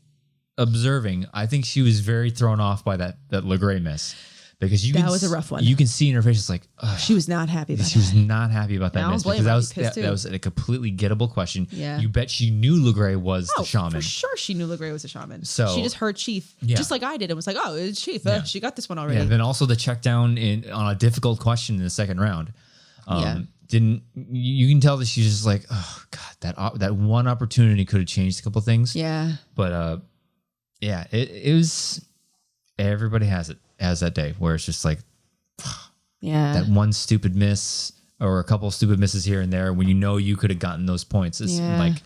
observing. I think she was very thrown off by that LeGray miss. Because that was a rough one. You can see in her face, it's like, she was not happy about that. She was not happy about that miss because that was a completely gettable question. Yeah. You bet she knew LeGray was the shaman. For sure she knew LeGray was a shaman. So she just heard Chief, just like I did, and was like, oh, it's Chief. She got this one already. Yeah, and then also the check down on a difficult question in the second round. You can tell that she's just like, oh God, that one opportunity could have changed a couple things. Yeah. But it was, everybody has that day where it's just like, that one stupid miss or a couple of stupid misses here and there when you know you could have gotten those points. It's like,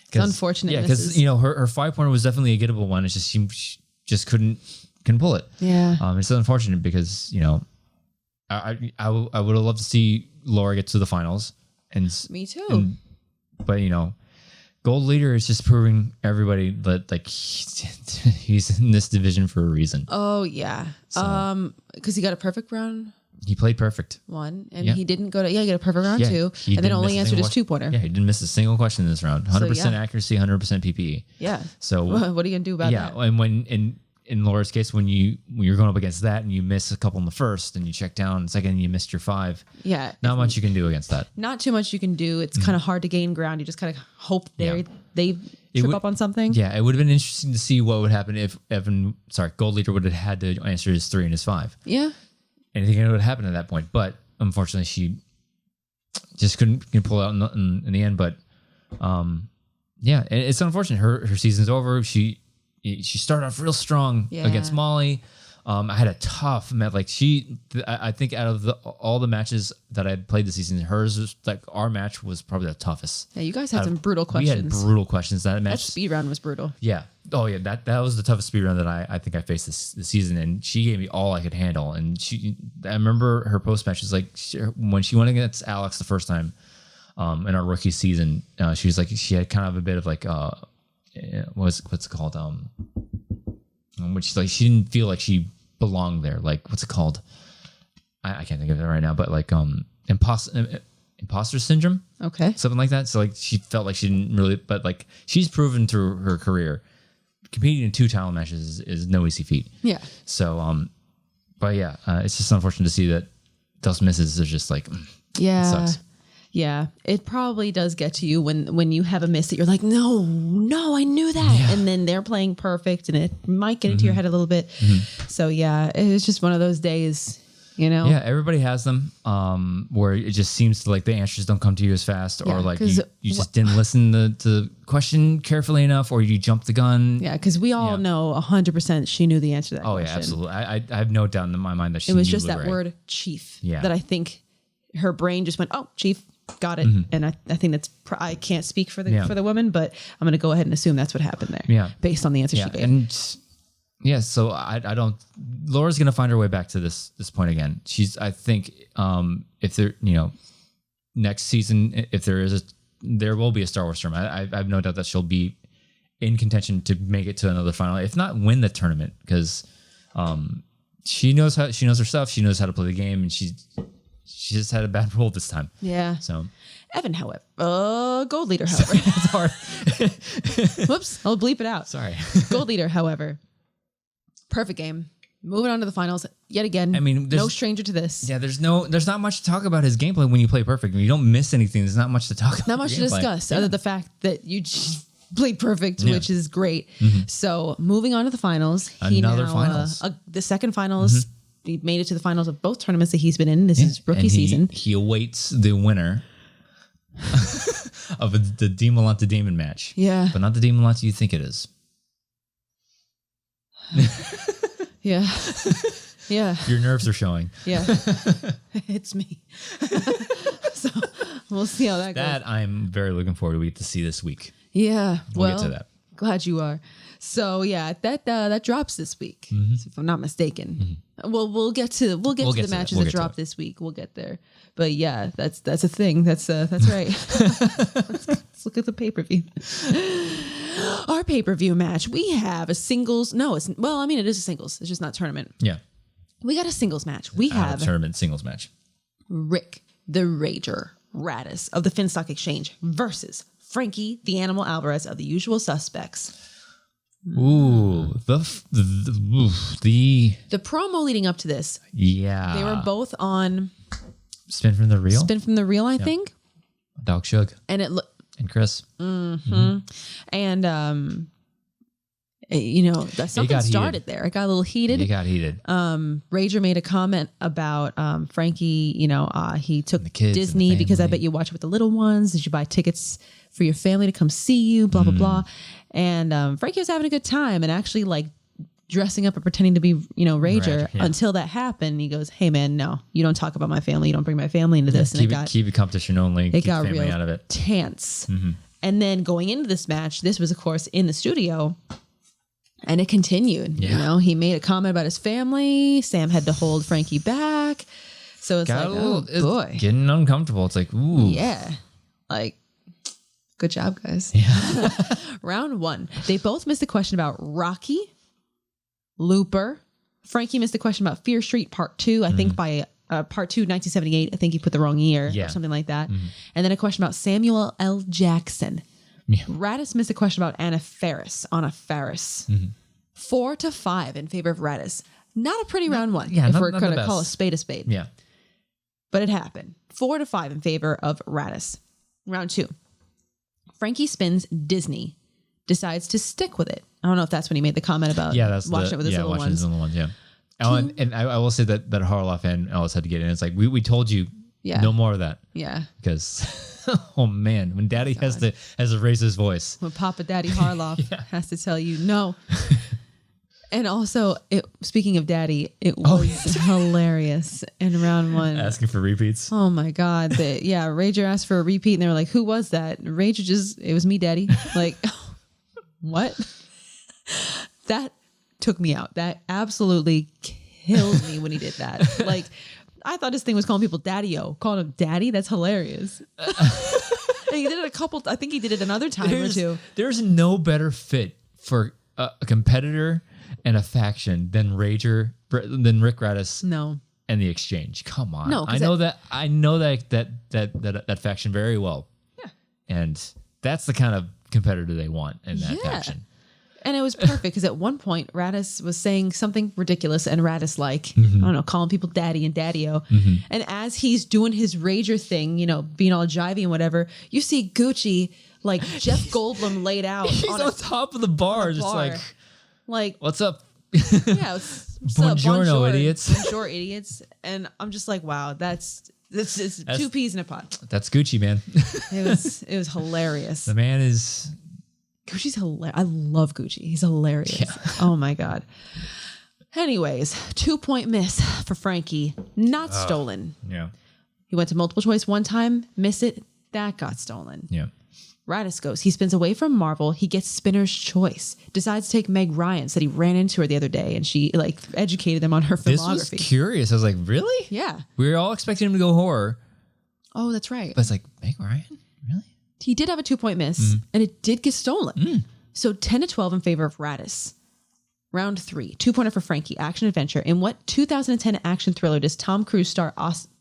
it's unfortunate. Yeah, because her 5-pointer was definitely a gettable one. It's just she just couldn't pull it. Yeah. It's unfortunate because I would have loved to see Laura get to the finals. And me too. But Gold Leader is just proving everybody that like he's in this division for a reason. Oh yeah. So, because he got a perfect round. He played perfect. 1, and he didn't go to he got a perfect round 2, and then only answered his 2-pointer. Yeah, he didn't miss a single question in this round. 100% accuracy, 100% PPE. Yeah. So what are you gonna do about that? Yeah, and when in Laura's case, when you're going up against that and you miss a couple in the first and you check down second and you missed your 5. Yeah. Not much you can do against that. Not too much you can do. It's kind of hard to gain ground. You just kind of hope they trip up on something. Yeah, it would have been interesting to see what would happen if Gold Leader would have had to answer his 3 and his 5. Yeah. Anything would have happened at that point. But unfortunately, just couldn't pull it out in the end. But yeah, it's unfortunate. Her season's over. She started off real strong against Molly. I had a tough match. Like I think out of all the matches that I had played this season, hers was like our match was probably the toughest. Yeah, you guys had some brutal questions. We had brutal questions. That match, that speed round was brutal. Yeah. Oh yeah. That was the toughest speed round that I think I faced this season, and she gave me all I could handle. And I remember her post match is like when she went against Alex the first time in our rookie season. She was like she had kind of a bit of like what's it called which like she didn't feel like she belonged there. Like what's it called? I can't think of it right now, but like imposter syndrome. Okay. Something like that. So like she felt like she didn't really, but like she's proven through her career competing in 2 title matches is no easy feat. Yeah. So but yeah, it's just unfortunate to see that those misses are just like yeah. It sucks. Yeah, it probably does get to you when you have a miss that you're like, no, I knew that. Yeah. And then they're playing perfect and it might get into your head a little bit. So yeah, it was just one of those days, you know? Yeah, everybody has them where it just seems like the answers don't come to you as fast or like you just didn't listen to the question carefully enough or you jumped the gun. Yeah, because we all know 100% she knew the answer to that question. Yeah, absolutely. I have no doubt in my mind that she knew. It was knew just that word chief that I think her brain just went, oh, chief. Got it. And I think that's, I can't speak for the woman, but I'm going to go ahead and assume that's what happened there. Yeah. Based on the answer she gave. And so I don't, Laura's going to find her way back to this point again. I think, if there, next season, if there will be a Star Wars tournament. I have no doubt that she'll be in contention to make it to another final, if not win the tournament, because, she knows her stuff. She knows how to play the game, and she just had a bad roll this time. Yeah. So Evan, however, gold leader, however, it's hard. Whoops, I'll bleep it out. Sorry. Gold leader, however, perfect game. Moving on to the finals yet again. I mean, no stranger to this. Yeah, there's not much to talk about his gameplay when you play perfect. When you don't miss anything, there's not much to talk about. Not much to discuss other than the fact that you just played perfect, which is great. So moving on to the finals. Finals. The second finals. He made it to the finals of both tournaments that he's been in. This is rookie season. He awaits the winner of the Dimalanta Damon match. Yeah. But not the Dimalanta you think it is. Yeah. Yeah. Your nerves are showing. Yeah. It's me. So we'll see how that goes. That I'm very looking forward to see this week. Yeah. We'll get to that. Glad you are. So yeah, that drops this week, if I'm not mistaken. Well, we'll get to the matches that drop this week. We'll get there. But yeah, that's a thing. That's right. Let's look at the pay-per-view. Our pay-per-view match. We have a singles. No, it is a singles. It's just not tournament. Yeah. We got a singles match. We have a tournament singles match. Rick the Rager Radis of the Finstock Exchange versus Frankie the Animal Alvarez of the Usual Suspects. Ooh, the promo leading up to this. Yeah, they were both on Spin from the Reel. I think. Dog Shug and Chris. And something started there. It got a little heated. It got heated. Rager made a comment about Frankie. He took the kids Disney because I bet you watch it with the little ones. Did you buy tickets for your family to come see you? Blah blah blah. And Frankie was having a good time and actually like dressing up and pretending to be Rager until that happened. He goes, "Hey man, no, you don't talk about my family. You don't bring my family into this." And keep it competition only. It keep got family real out of it. Tense. And then going into this match, this was of course in the studio. And it continued. He made a comment about his family. Sam had to hold Frankie back. So it's boy. Getting uncomfortable. It's like, ooh. Yeah. Like, good job, guys. Yeah. Round 1. They both missed a question about Rocky, Looper. Frankie missed a question about Fear Street Part 2. I think by Part 2, 1978. I think he put the wrong year or something like that. And then a question about Samuel L. Jackson. Yeah. Radis missed a question about Anna Faris. 4-5 in favor of Radis. Not a pretty round 1. Yeah, if we're going to call a spade a spade. Yeah. But it happened. 4-5 in favor of Radis. Round 2. Frankie spins Disney. Decides to stick with it. I don't know if that's when he made the comment about watching it with his little ones. Yeah. Oh, and I will say that Harloff and Ellis had to get in. It's like, we told you Yeah. No more of that. Yeah. Because, oh man, when Daddy has to raise his voice. When Papa Daddy Harloff has to tell you no. And also, speaking of Daddy, it was hilarious in round 1. Asking for repeats. Oh my God. Rager asked for a repeat and they were like, who was that? Rager it was me, Daddy. Like, what? That took me out. That absolutely killed me when he did that. Like, I thought this thing was calling people Daddy-o. Calling him Daddy? That's hilarious. And he did it I think he did it another time or two. There's no better fit for a competitor and a faction than Rick Radis. No. And the Exchange. Come on. No, I know that faction very well. Yeah. And that's the kind of competitor they want in that faction. And it was perfect because at one point Radis was saying something ridiculous and Radis I don't know, calling people Daddy and Daddy-o. And as he's doing his Rager thing, being all jivey and whatever, you see Gucci like Jeff Goldblum laid out. He's on top of the bar, just like, what's up? Yeah, what's Buongiorno, up? Bonjour, idiots. Bonjour, idiots. And I'm just like, wow, that's 2 peas in a pod. That's Gucci, man. It was hilarious. The man is... Gucci's hilarious. I love Gucci. He's hilarious. Yeah. Oh my God. Anyways, 2-point miss for Frankie. Not stolen. Yeah. He went to multiple choice one time, missed it. That got stolen. Yeah. Radis goes. He spins away from Marvel. He gets spinner's choice. Decides to take Meg Ryan. Said he ran into her the other day and she educated them on her filmography. This was curious. I was like, really? Yeah. We were all expecting him to go horror. Oh, that's right. But it's like, Meg Ryan? Really? He did have a 2-point miss and it did get stolen. So 10-12 in favor of Radis. Round 3, 2-pointer for Frankie, action adventure. In what 2010 action thriller does Tom Cruise star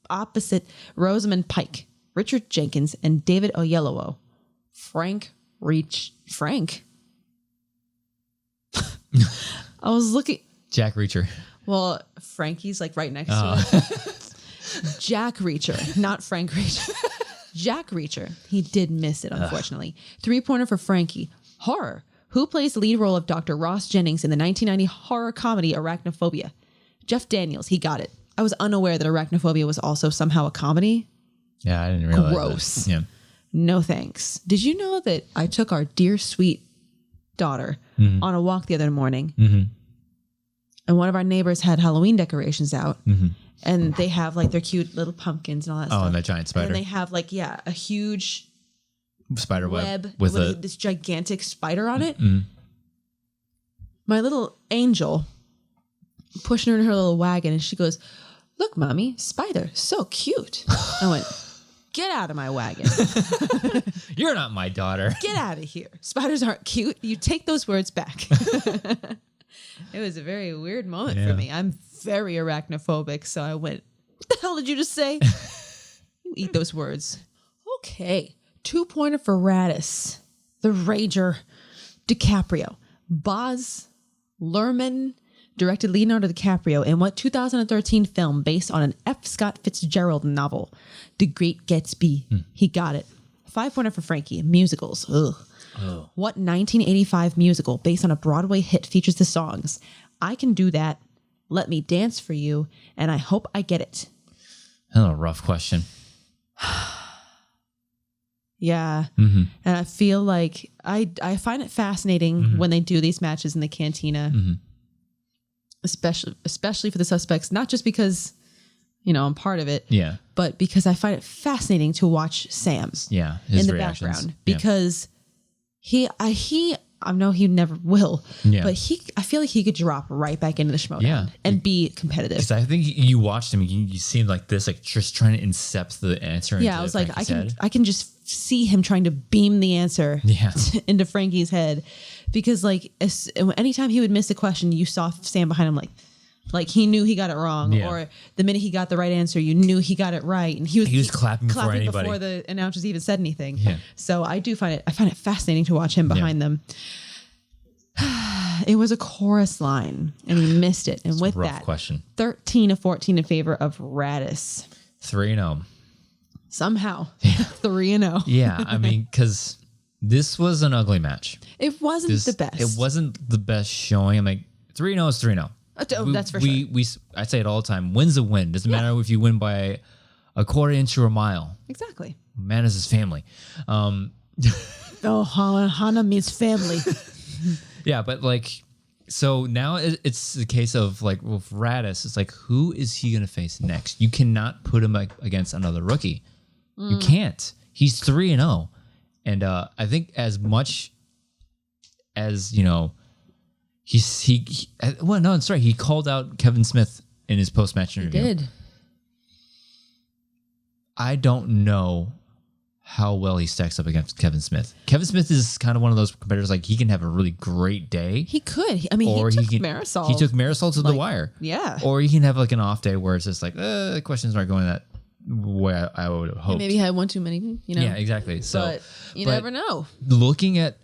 opposite Rosamund Pike, Richard Jenkins, and David Oyelowo? Frank. I was looking. Jack Reacher. Well, Frankie's right next to it. Jack Reacher, not Frank Reacher. Jack Reacher. He did miss it, unfortunately. 3-pointer for Frankie. Horror. Who plays the lead role of Dr. Ross Jennings in the 1990 horror comedy Arachnophobia? Jeff Daniels. He got it. I was unaware that Arachnophobia was also somehow a comedy. Yeah, I didn't realize. Gross. That. Yeah. No thanks. Did you know that I took our dear sweet daughter on a walk the other morning and one of our neighbors had Halloween decorations out and they have their cute little pumpkins and all that stuff. Oh, and that giant spider. And they have a huge spider web with this gigantic spider on it. My little angel pushing her in her little wagon and she goes, "Look, Mommy, spider, so cute." I went, "Get out of my wagon." You're not my daughter. Get out of here. Spiders aren't cute. You take those words back. It was a very weird moment for me. I'm very arachnophobic, so I went, "What the hell did you just say?" You eat those words. Okay. 2-pointer for Radis. The Rager. DiCaprio. Baz Luhrmann directed Leonardo DiCaprio in what 2013 film based on an F. Scott Fitzgerald novel? The Great Gatsby. He got it. 5-pointer for Frankie. Musicals. Ugh. Oh. What 1985 musical based on a Broadway hit features the songs "I Can Do That," "Let Me Dance for You," and "I Hope I Get It"? That's a rough question. Yeah. And I feel like I find it fascinating when they do these matches in the cantina, especially for the suspects, not just because, I'm part of it, but because I find it fascinating to watch Sam's his in the reactions. background because I know he never will, but I feel like he could drop right back into the Schmoedown and be competitive. Because I think you watched him, you seemed like this, just trying to incept the answer. Yeah, I was like, I can just see him trying to beam the answer into Frankie's head, because anytime he would miss a question, you saw Sam behind him like he knew he got it wrong, or the minute he got the right answer, you knew he got it right, and he was clapping before the announcers even said anything. Yeah. So I find it fascinating to watch him behind them. It was a chorus line, and he missed it. And with that, 13-14 in favor of Radis. 3-0. Somehow, 3-0. Yeah, I mean, because this was an ugly match. It wasn't the best. It wasn't the best showing. I'm like, 3-0 is 3-0. That's for sure. I say it all the time. Win's a win. Doesn't matter if you win by a quarter inch or a mile. Exactly. Man is his family. Oh, Hana means family. Yeah, but like, so now it's the case of like with Radis, it's like, who is he going to face next? You cannot put him against another rookie. You can't. He's 3-0. And I think as much as, you know, well, no, it's right. He called out Kevin Smith in his post-match interview. He did. I don't know how well he stacks up against Kevin Smith. Kevin Smith is kind of one of those competitors, like he can have a really great day. He could. I mean, he took Marisol. He took Marisol to the wire. Yeah. Or he can have like an off day where it's just like, the questions aren't going that way I would have hoped. Maybe he had one too many, you know? Yeah, exactly. So, but you never know. Looking at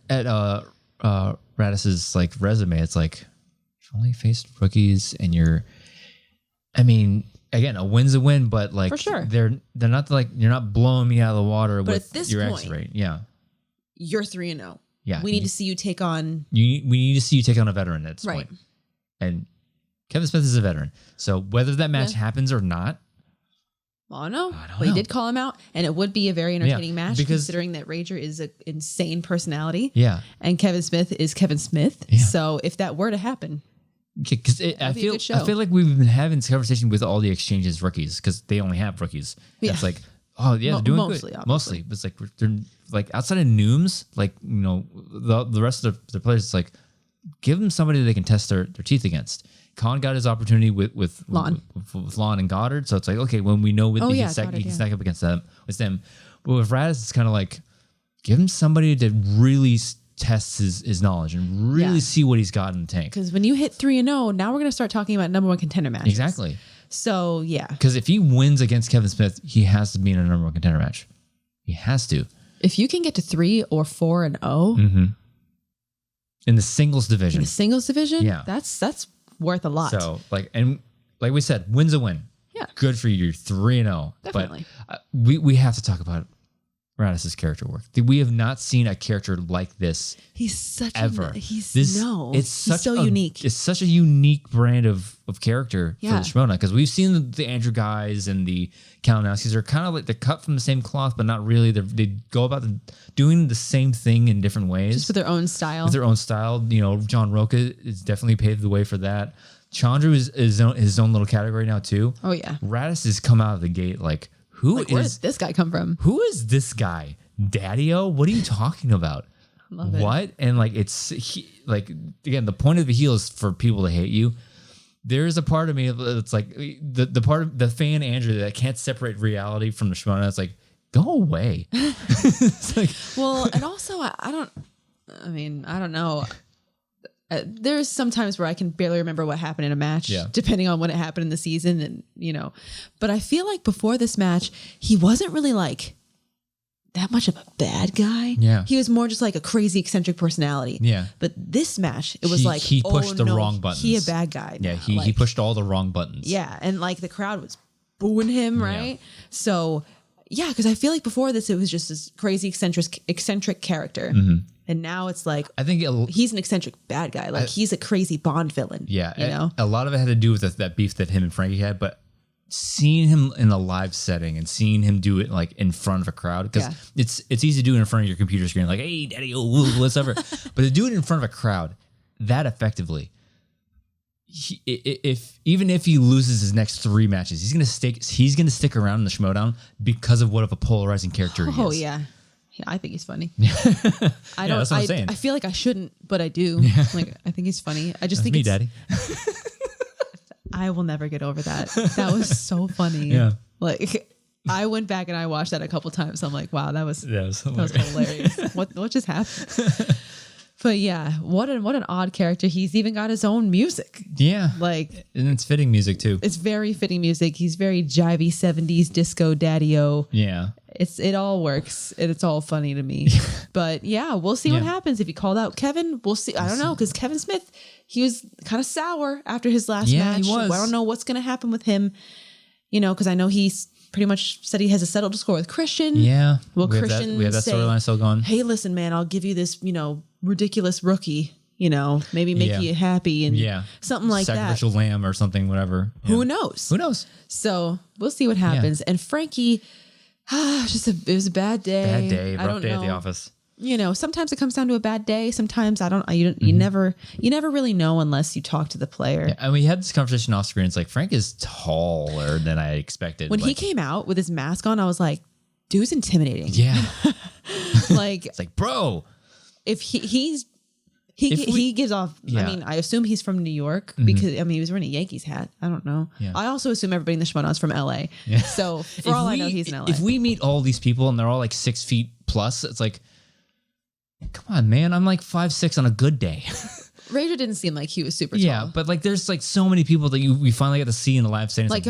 Radis's like resume, it's like, you've only faced rookies and I mean, again, a win's a win, but like for sure. they're not like, you're not blowing me out of the water but with at this your point, exit rate. Yeah. You're 3-0. Yeah. We need to see you take on. We need to see you take on a veteran at this right. point. And Kevin Smith is a veteran. So whether that match happens or not, I don't know. I don't but know. he did call him out, and it would be a very entertaining match because, considering that Rager is an insane personality. Yeah. And Kevin Smith is Kevin Smith. Yeah. So if that were to happen, because I feel like we've been having this conversation with all the exchanges rookies because they only have rookies. Yeah. It's like, oh yeah, they're doing mostly, good. Obviously. Mostly, but it's like they're like outside of Nooms, like you know the rest of the players. It's like give them somebody they can test their teeth against. Khan got his opportunity with Lon and Goddard, so it's like okay, when we know he can stack up against them. But with Radis, it's kind of like give him somebody to really test his knowledge and really see what he's got in the tank. Because when you hit 3-0, now we're going to start talking about number one contender matches. Exactly. So yeah, because if he wins against Kevin Smith, he has to be in a number one contender match. He has to. If you can get to 3 or 4-0 in the singles division, yeah, that's worth a lot. So like we said, win's a win. Yeah, good for you. You're 3-0. Definitely. But we have to talk about Radis's character work. We have not seen a character like this. He's such ever. He's so unique. It's such a unique brand of character for the Schmoedown because we've seen the Andrew guys and the Kalinowskis are kind of like they're cut from the same cloth, but not really. They go about doing the same thing in different ways, just with their own style. You know, John Roca is definitely paved the way for that. Chandru is his own little category now too. Oh yeah, Radis has come out of the gate like. Where does this guy come from? Who is this guy? Daddy-O? What are you talking about? Love it. What? And like again, the point of the heel is for people to hate you. There's a part of me that's like the part of the fan Andrew that can't separate reality from the Schmoedown. It's like, go away. It's like, well, and also I don't know. There's some times where I can barely remember what happened in a match, depending on when it happened in the season, and you know. But I feel like before this match, he wasn't really like that much of a bad guy. Yeah, he was more just like a crazy eccentric personality. Yeah. But this match, it was he pushed the wrong buttons. He a bad guy. Yeah, he pushed all the wrong buttons. Yeah, and like the crowd was booing him, right? Yeah. So yeah, because I feel like before this, it was just this crazy eccentric character. Mm-hmm. And now it's like, I think he's an eccentric bad guy. Like he's a crazy Bond villain. Yeah. You know, a lot of it had to do with that beef that him and Frankie had, but seeing him in a live setting and seeing him do it like in front of a crowd, because it's easy to do it in front of your computer screen, like, hey, daddy, whatever. But to do it in front of a crowd that effectively, even if he loses his next 3 matches, he's gonna stick around in the Schmoedown because of what of a polarizing character he is. Oh yeah. Yeah, I think he's funny. I don't. That's what I'm saying. I feel like I shouldn't, but I do. Yeah. Like I think he's funny. I just think me, Daddy. I will never get over that. That was so funny. Yeah. Like I went back and I watched that a couple times. I'm like, wow, that was hilarious. What just happened? But yeah, what an odd character. He's even got his own music. Yeah. Like, and it's fitting music too. It's very fitting music. He's very jivey 70s disco daddy-o. Yeah. It all works and it's all funny to me. But yeah, we'll see what happens. If he called out Kevin, we'll see. I don't know, because Kevin Smith, he was kind of sour after his last match. He was. I don't know what's going to happen with him, you know, because I know he's pretty much said he has a settled score with Christian. Yeah. Well, Christian we have that storyline still going. Hey, listen, man, I'll give you this, you know, ridiculous rookie, maybe make you happy and something like sacrificial that. Lamb or something, whatever. Yeah. Who knows? Who knows? So we'll see what happens. And Frankie, it was a bad day. Bad day, rough day at the office. Sometimes it comes down to a bad day. Sometimes you never really know unless you talk to the player. Yeah, and we had this conversation off screen. It's like Frank is taller than I expected. When he came out with his mask on, I was like, dude's intimidating. Yeah. It's like, bro, if he gives off. Yeah. I mean, I assume he's from New York because he was wearing a Yankees hat. I don't know. Yeah. I also assume everybody in the Schmoedown is from LA. Yeah. So for all I know, he's in LA. If we meet all these people and they're all like 6 feet plus, it's like, come on, man. I'm like 5'6" on a good day. Rager didn't seem like he was super tall. Yeah, but like there's like so many people that we finally got to see in the live setting. Like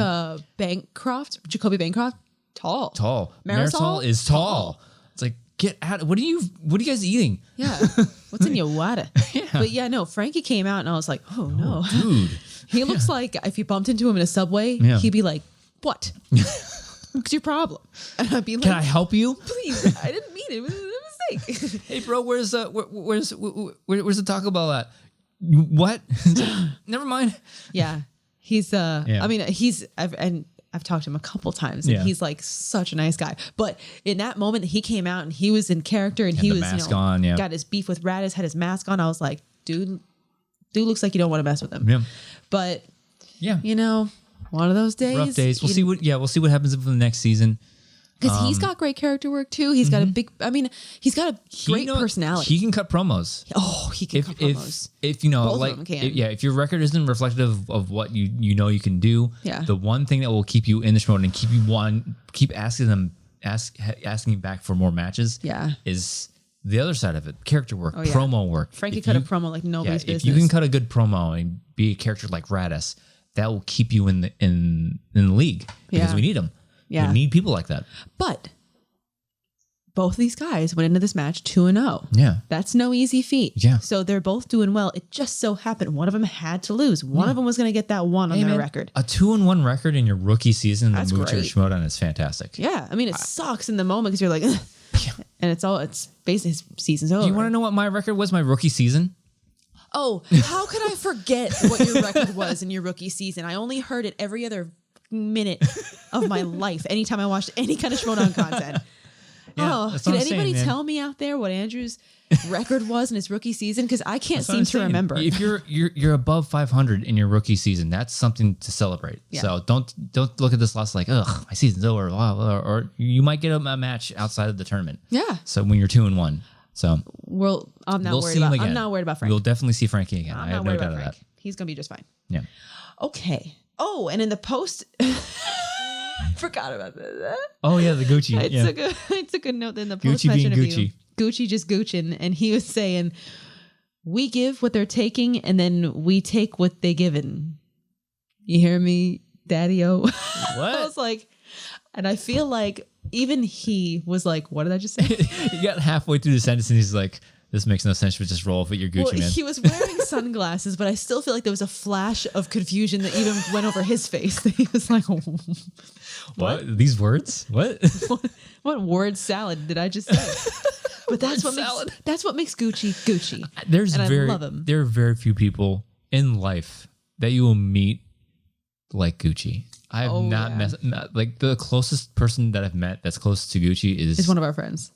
Bancroft, Jacoby Bancroft, tall. Marisol is tall. It's like, get out. What are you guys eating? Yeah. What's in your water? Yeah. But yeah, no, Frankie came out and I was like, oh no. Dude. He looks like if you bumped into him in a subway, he'd be like, what? What's your problem? And I'd be like, can I help you? Please. I didn't mean it. It was a mistake. Hey bro, where's the Taco Bell at? What? Never mind. Yeah. He's I mean, I've talked to him a couple times and he's like such a nice guy. But in that moment he came out and he was in character and he was mask on, got his beef with Radis, had his mask on. I was like, dude looks like you don't want to mess with him. Yeah. But one of those days. Rough days. We'll see what happens in the next season. Because he's got great character work too. He's got he's got a great personality. He can cut promos. Oh, he can cut promos. If both of them can. If your record isn't reflective of what you can do, the one thing that will keep you in the Schmoedown and keep asking back for more matches, is the other side of it, character work, promo work. Frankie cut a promo like nobody's business. If you can cut a good promo and be a character like Radis, that will keep you in the league because we need them. Yeah. We need people like that. But both of these guys went into this match 2-0. Yeah. That's no easy feat. Yeah. So they're both doing well. It just so happened one of them had to lose. One of them was going to get that one on their record. A 2-1 record in your rookie season that moved to Schmoedown is fantastic. Yeah. I mean, it sucks in the moment because you're like, and it's basically his season's over. Do you want to know what my record was my rookie season? Oh, how could I forget what your record was in your rookie season? I only heard it every other minute of my life anytime I watched any kind of Schmoedown content. Can anybody tell me out there what Andrew's record was in his rookie season? Because I can't seem to remember. If you're above 500 in your rookie season, that's something to celebrate. Yeah. So don't look at this loss like, ugh, my season's over, or you might get a match outside of the tournament. Yeah. So when you're 2-1, so I'm not worried about Frank. We'll definitely see Frankie again. I have no doubt of that. He's gonna be just fine. Yeah. Okay. Oh, and in the post, forgot about that. Oh yeah, the Gucci. I took a note in the post match interview. Gucci just Gucciing, and he was saying, "We give what they're taking, and then we take what they given." You hear me, Daddy-O? What? I was like, and I feel like even he was like, "What did I just say?" He got halfway through the sentence, and he's like, this makes no sense, but just roll with your Gucci, man. He was wearing sunglasses, but I still feel like there was a flash of confusion that even went over his face. He was like, what? These words? What? What word salad did I just say? But that's what makes Gucci Gucci. I love him. There are very few people in life that you will meet like Gucci. I have met like the closest person that I've met that's close to Gucci is one of our friends.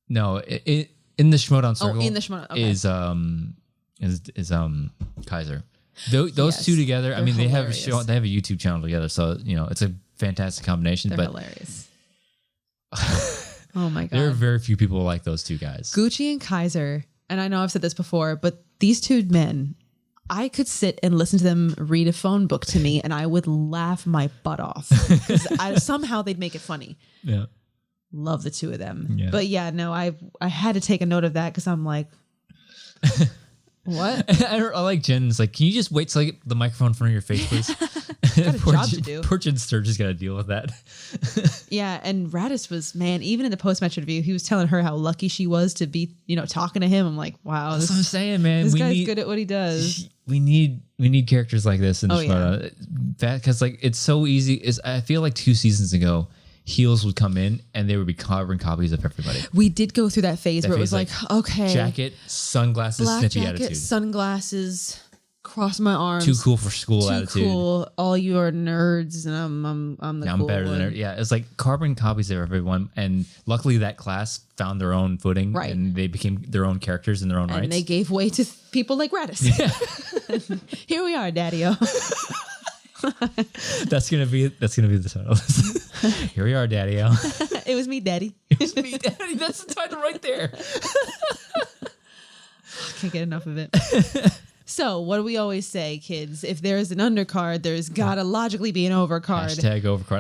No, in the Schmoedown circle. In the Schmoedown, okay. is Kaiser. Those two together. I mean, hilarious. they have a YouTube channel together, so it's a fantastic combination. They're hilarious. Oh my god, there are very few people like those two guys. Gucci and Kaiser, and I know I've said this before, but these two men, I could sit and listen to them read a phone book to me, and I would laugh my butt off because somehow they'd make it funny. Yeah. Love the two of them. Yeah. But yeah, no, I had to take a note of that because I'm like, what? I like Jen's like, can you just wait till I get the microphone in front of your face, please? Got a job to do. Poor Jen Sturgis got to deal with that. Yeah, and Radis was, man, even in the post-match interview, he was telling her how lucky she was to be, talking to him. I'm like, wow. That's what I'm saying, man. This guy's good at what he does. We need characters like this in the Schmoedown. Because like it's so easy. I feel like 2 seasons ago, heels would come in and they would be carbon copies of everybody. We did go through that phase where it was like, okay. Jacket, sunglasses, black snippy jacket, attitude. Sunglasses, cross my arms. Too cool for school too attitude. Cool. All you are nerds and I'm the I'm cool better one. than yeah. It's like carbon copies of everyone, and luckily that class found their own footing, right. and they became their own characters in their own rights. And they gave way to people like Radis. Yeah. Here we are, Daddy-O. That's gonna be the title. Here we are, Daddy-O. It was me, Daddy. It was me, Daddy. That's the title right there. Can't get enough of it. So, what do we always say, kids? If there's an undercard, there's gotta logically be an overcard. Hashtag overcard.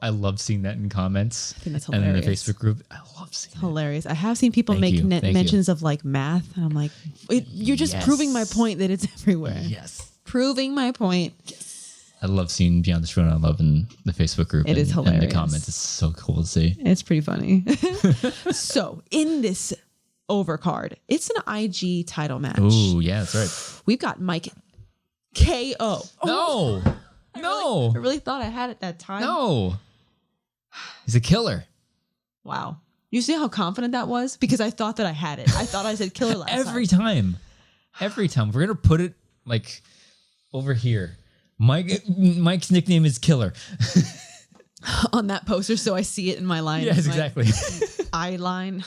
I love seeing that in comments. I think that's and hilarious. in the Facebook group. I love seeing it. Hilarious. I have seen people make mentions of like math, and I'm like, you're just proving my point that it's everywhere. Yes. Proving my point. Yes. I love seeing Beyond the Schmoedown I love in the Facebook group. It is hilarious. And the comments. It's so cool to see. It's pretty funny. So, in this overcard, it's an IG title match. Ooh, yeah, that's right. We've got Mike KO. No. I really thought I had it that time. No. He's a killer. Wow. You see how confident that was? Because I thought that I had it. I thought I said killer last Every time. We're going to put it like over here. Mike's nickname is Killer. On that poster, so I see it in my line. Yes, exactly. Eye line.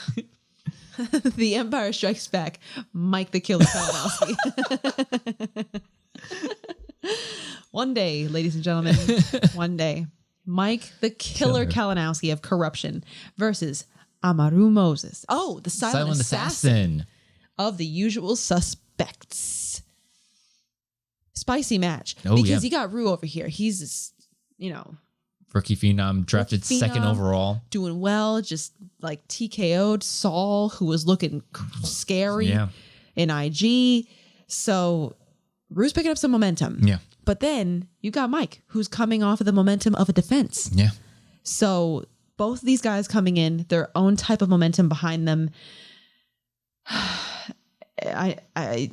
The Empire Strikes Back. Mike the Killer Kalinowski. One day, ladies and gentlemen, one day, Mike the Killer Kalinowski of Corruption versus Amarú Moses. Oh, the silent assassin of the Usual Suspects. Spicy match. Because you got Rue over here. He's, rookie phenom, drafted second overall. Doing well, just like TKO'd Saul, who was looking scary in IG. So Rue's picking up some momentum. Yeah. But then you got Mike, who's coming off of the momentum of a defense. Yeah. So both of these guys coming in, their own type of momentum behind them.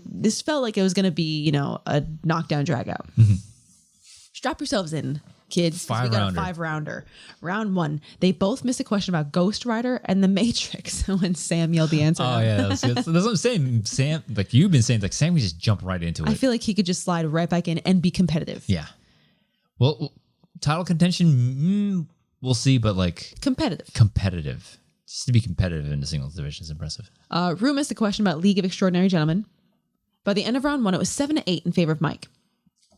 This felt like it was going to be, a knockdown drag out. Mm-hmm. Strap yourselves in, kids. We got a 5-rounder. Round 1. They both missed a question about Ghost Rider and the Matrix when Sam yelled the answer. Oh, yeah. That's what I'm saying. Sam, like you've been saying, like Sam can just jump right into it. I feel like he could just slide right back in and be competitive. Yeah. Well, title contention, we'll see, but like... Competitive. Just to be competitive in the singles division is impressive. Rue missed a question about League of Extraordinary Gentlemen. By the end of round 1, it was 7-8 in favor of Mike.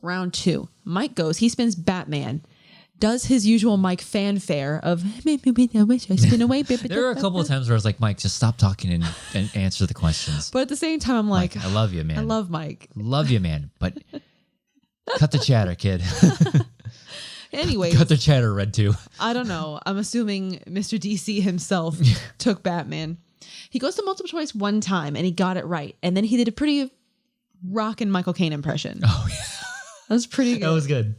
Round 2, Mike goes. He spins Batman. Does his usual Mike fanfare of I wish I spin away. There were a couple of times where I was like, Mike, just stop talking and answer the questions. But at the same time, I'm like, Mike, I love you, man. I love Mike. Love you, man. But cut the chatter, kid. Anyways, cut the chatter, Red 2. I don't know. I'm assuming Mr. DC himself took Batman. He goes to multiple choice one time and he got it right. And then he did a pretty rockin' Michael Caine impression. Oh, yeah. That was pretty good. That was good.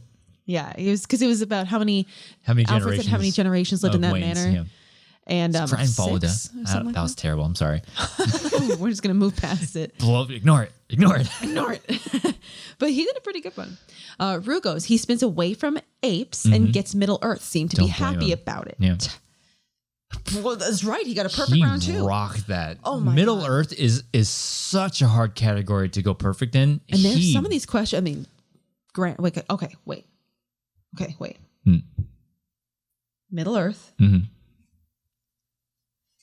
Yeah. It was about how many generations lived in that Wayne's, manor. Yeah. And try and follow that. That was terrible. I'm sorry. We're just going to move past it. Ignore it. But he did a pretty good one. Rue goes, he spins away from apes and gets Middle Earth. Seemed to be happy about it. Yeah. Well, that's right. He got a perfect round 2. He rocked that. Oh my Middle God. Earth is such a hard category to go perfect in. And there's some of these questions. I mean, Grant. Wait. Middle Earth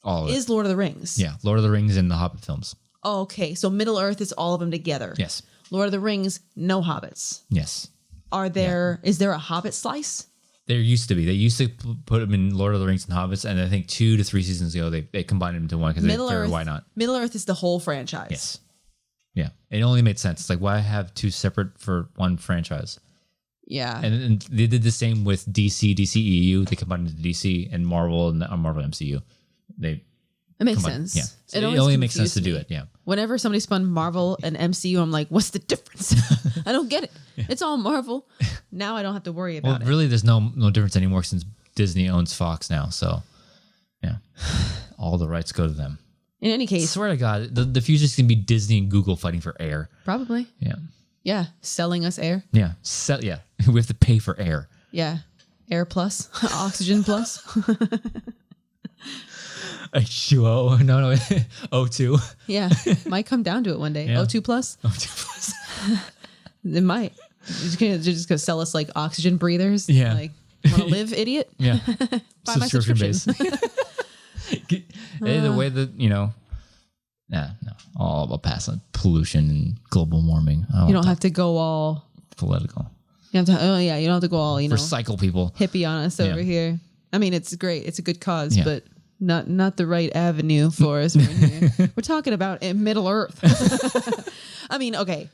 all of is Lord of the Rings. Yeah, Lord of the Rings and the Hobbit films. Okay, so Middle Earth is all of them together. Yes. Lord of the Rings, no hobbits. Yes. Is there a Hobbit slice? There used to be. They used to put them in Lord of the Rings and Hobbits, and I think 2 to 3 seasons ago they combined them into one because they figured why not? Middle Earth is the whole franchise. Yes. Yeah, it only made sense. It's like, why have 2 separate for one franchise? Yeah. And they did the same with DC, DCEU. They combined into DC and Marvel and Marvel MCU. It makes sense. Yeah. So it only makes sense to do it. Yeah. Whenever somebody spun Marvel and MCU, I'm like, what's the difference? I don't get it. Yeah. It's all Marvel. Now I don't have to worry about it. Really, there's no difference anymore since Disney owns Fox now. So, yeah, all the rights go to them. In any case, I swear to God, the future's gonna be Disney and Google fighting for air. Probably. Yeah. Yeah. Selling us air. Yeah. We have to pay for air. Yeah. Air plus, oxygen plus. H2O. No. O2. Yeah. Might come down to it one day. Yeah. O2 plus. O2 plus. It might. You're just going to sell us like oxygen breathers. Yeah. Like, want to live, idiot? Yeah. Buy my subscription. The way that, no. I'll pass on pollution and global warming. You don't have to go all political. You have to. Oh yeah, you don't have to go all recycle people. Hippie on us over here. I mean, it's great. It's a good cause, Yeah. but not the right avenue for us right here. We're talking about Middle Earth. I mean, okay.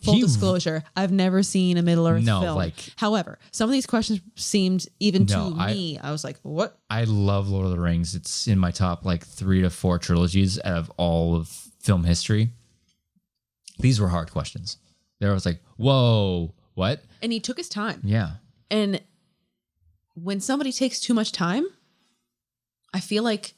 Full disclosure, I've never seen a Middle Earth film. However, some of these questions seemed even to me. I was like, what? I love Lord of the Rings. It's in my top 3 to 4 trilogies out of all of film history. These were hard questions. There was like, whoa, what? And he took his time. Yeah. And when somebody takes too much time, I feel like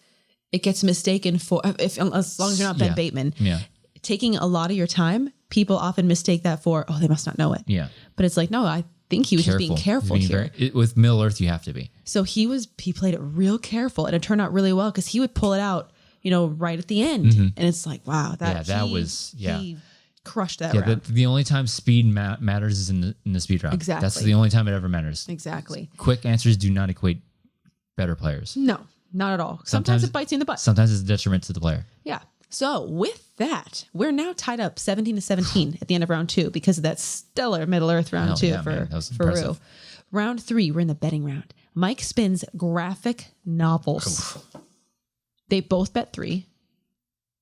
it gets mistaken for, as long as you're not Ben Bateman. Yeah. Taking a lot of your time, people often mistake that for, they must not know it. Yeah. But it's like, no, I think he was just being careful here. With Middle Earth, you have to be. So he played it real careful, and it turned out really well because he would pull it out, right at the end. Mm-hmm. And it's like, wow, he crushed that round. The only time speed matters is in the speed round. Exactly. That's the only time it ever matters. Exactly. Quick answers do not equate better players. No, not at all. Sometimes it bites you in the butt. Sometimes it's a detriment to the player. Yeah. So with that, we're now tied up 17-17 at the end of round 2 because of that stellar Middle Earth round 2 for Rue. Round 3, we're in the betting round. Mike spins graphic novels. They both bet 3.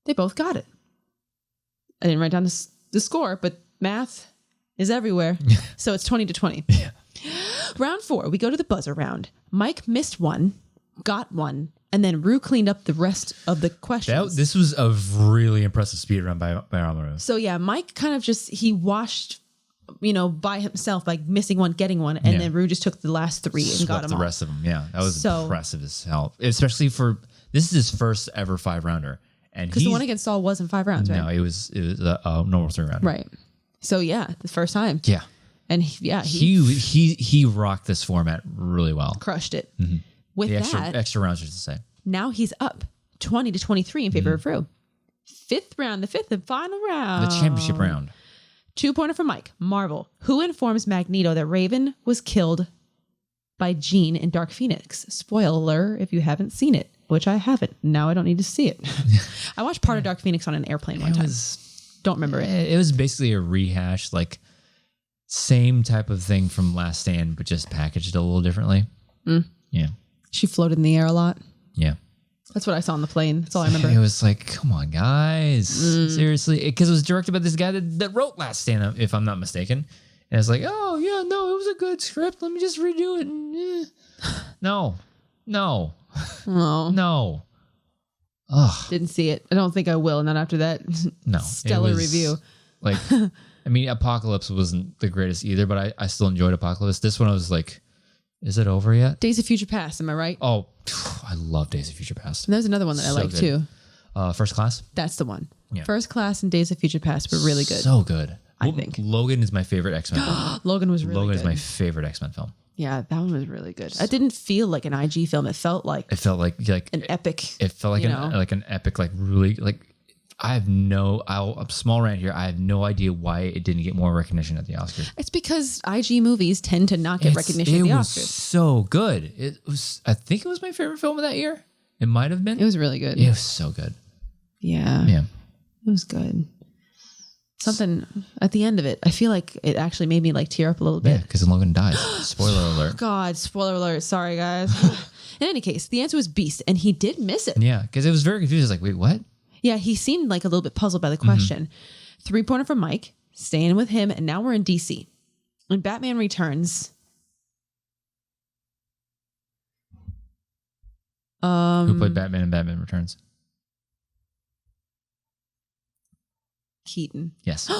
They both got it. I didn't write down the score, but math is everywhere. So it's 20-20. Yeah. Round 4, we go to the buzzer round. Mike missed one, got one, and then Rue cleaned up the rest of the questions. This was a really impressive speed run by Amarú. So yeah, Mike kind of he washed, by himself, like missing one, getting one, and then Rue just took the last 3 and got them the all. rest of them. Yeah, that was impressive as hell. Especially this is his first ever 5-rounder. Because the one against Saul wasn't 5 rounds, right? No, it was a normal 3-rounder. Right. So yeah, the first time. Yeah. And he rocked this format really well. Crushed it. Mm-hmm. With extra rounds, just to say. Now he's up 20-23 in favor of Rue. 5th round, the 5th and final round. The championship round. 2-pointer for Mike. Marvel. Who informs Magneto that Raven was killed by Jean in Dark Phoenix? Spoiler if you haven't seen it, which I haven't. Now I don't need to see it. I watched part of Dark Phoenix on an airplane one time. Don't remember it. It was basically a rehash, same type of thing from Last Stand, but just packaged a little differently. Mm. Yeah. She floated in the air a lot. Yeah. That's what I saw on the plane. That's all I remember. It was like, come on, guys. Seriously. Because it was directed by this guy that wrote Last Stand, if I'm not mistaken. And it's like, oh, yeah, no, it was a good script. Let me just redo it. And, No. Oh. No. Ugh. Didn't see it. I don't think I will. Not after that stellar review. Apocalypse wasn't the greatest either, but I still enjoyed Apocalypse. This one I was like, is it over yet? Days of Future Past, am I right? Oh, I love Days of Future Past. And there's another one that I like too. First Class? That's the one. Yeah. First Class and Days of Future Past were really good. So good. I think. Logan is my favorite X-Men film. Logan was really good. Logan is my favorite X-Men film. Yeah, that one was really good. It didn't feel like an IG film. It felt like an epic. It felt like an epic, really I'm small around here. I have no idea why it didn't get more recognition at the Oscars. It's because IG movies tend to not get recognition at the Oscars. It was so good. I think it was my favorite film of that year. It might have been. It was really good. It was so good. Yeah. Yeah. It was good. Something at the end of it, I feel like it actually made me tear up a little bit. Yeah, because Logan dies. Spoiler alert. God, spoiler alert. Sorry, guys. In any case, the answer was Beast, and he did miss it. Yeah, because it was very confusing. Like, wait, what? Yeah, he seemed a little bit puzzled by the question. 3-pointer from Mike, staying with him, and now we're in DC. When Batman Returns. Who played Batman in Batman Returns? Keaton. Yes.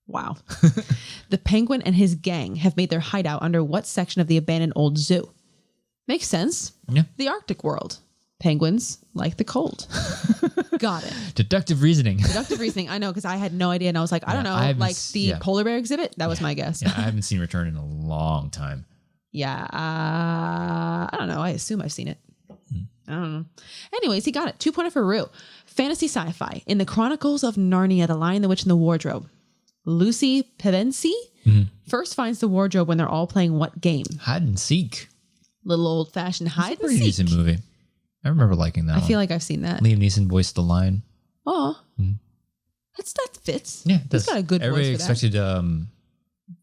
Wow. The Penguin and his gang have made their hideout under what section of the abandoned old zoo? Makes sense. Yeah. The Arctic world. Penguins like the cold. Got it. Deductive reasoning. I know, because I had no idea. And I was like, I don't know, the polar bear exhibit? That was my guess. Yeah, I haven't seen Return in a long time. Yeah. I don't know. I assume I've seen it. I don't know. Anyways, he got it. 2-pointer for Rue. Fantasy sci-fi. In the Chronicles of Narnia, The Lion, the Witch, and the Wardrobe. Lucy Pevensie first finds the wardrobe when they're all playing what game? Hide and seek. Little old-fashioned hide and seek. Pretty decent movie. I remember liking that. I feel like I've seen that. Liam Neeson voiced the lion. Oh, that fits. Yeah, he's got a good Everybody voice for expected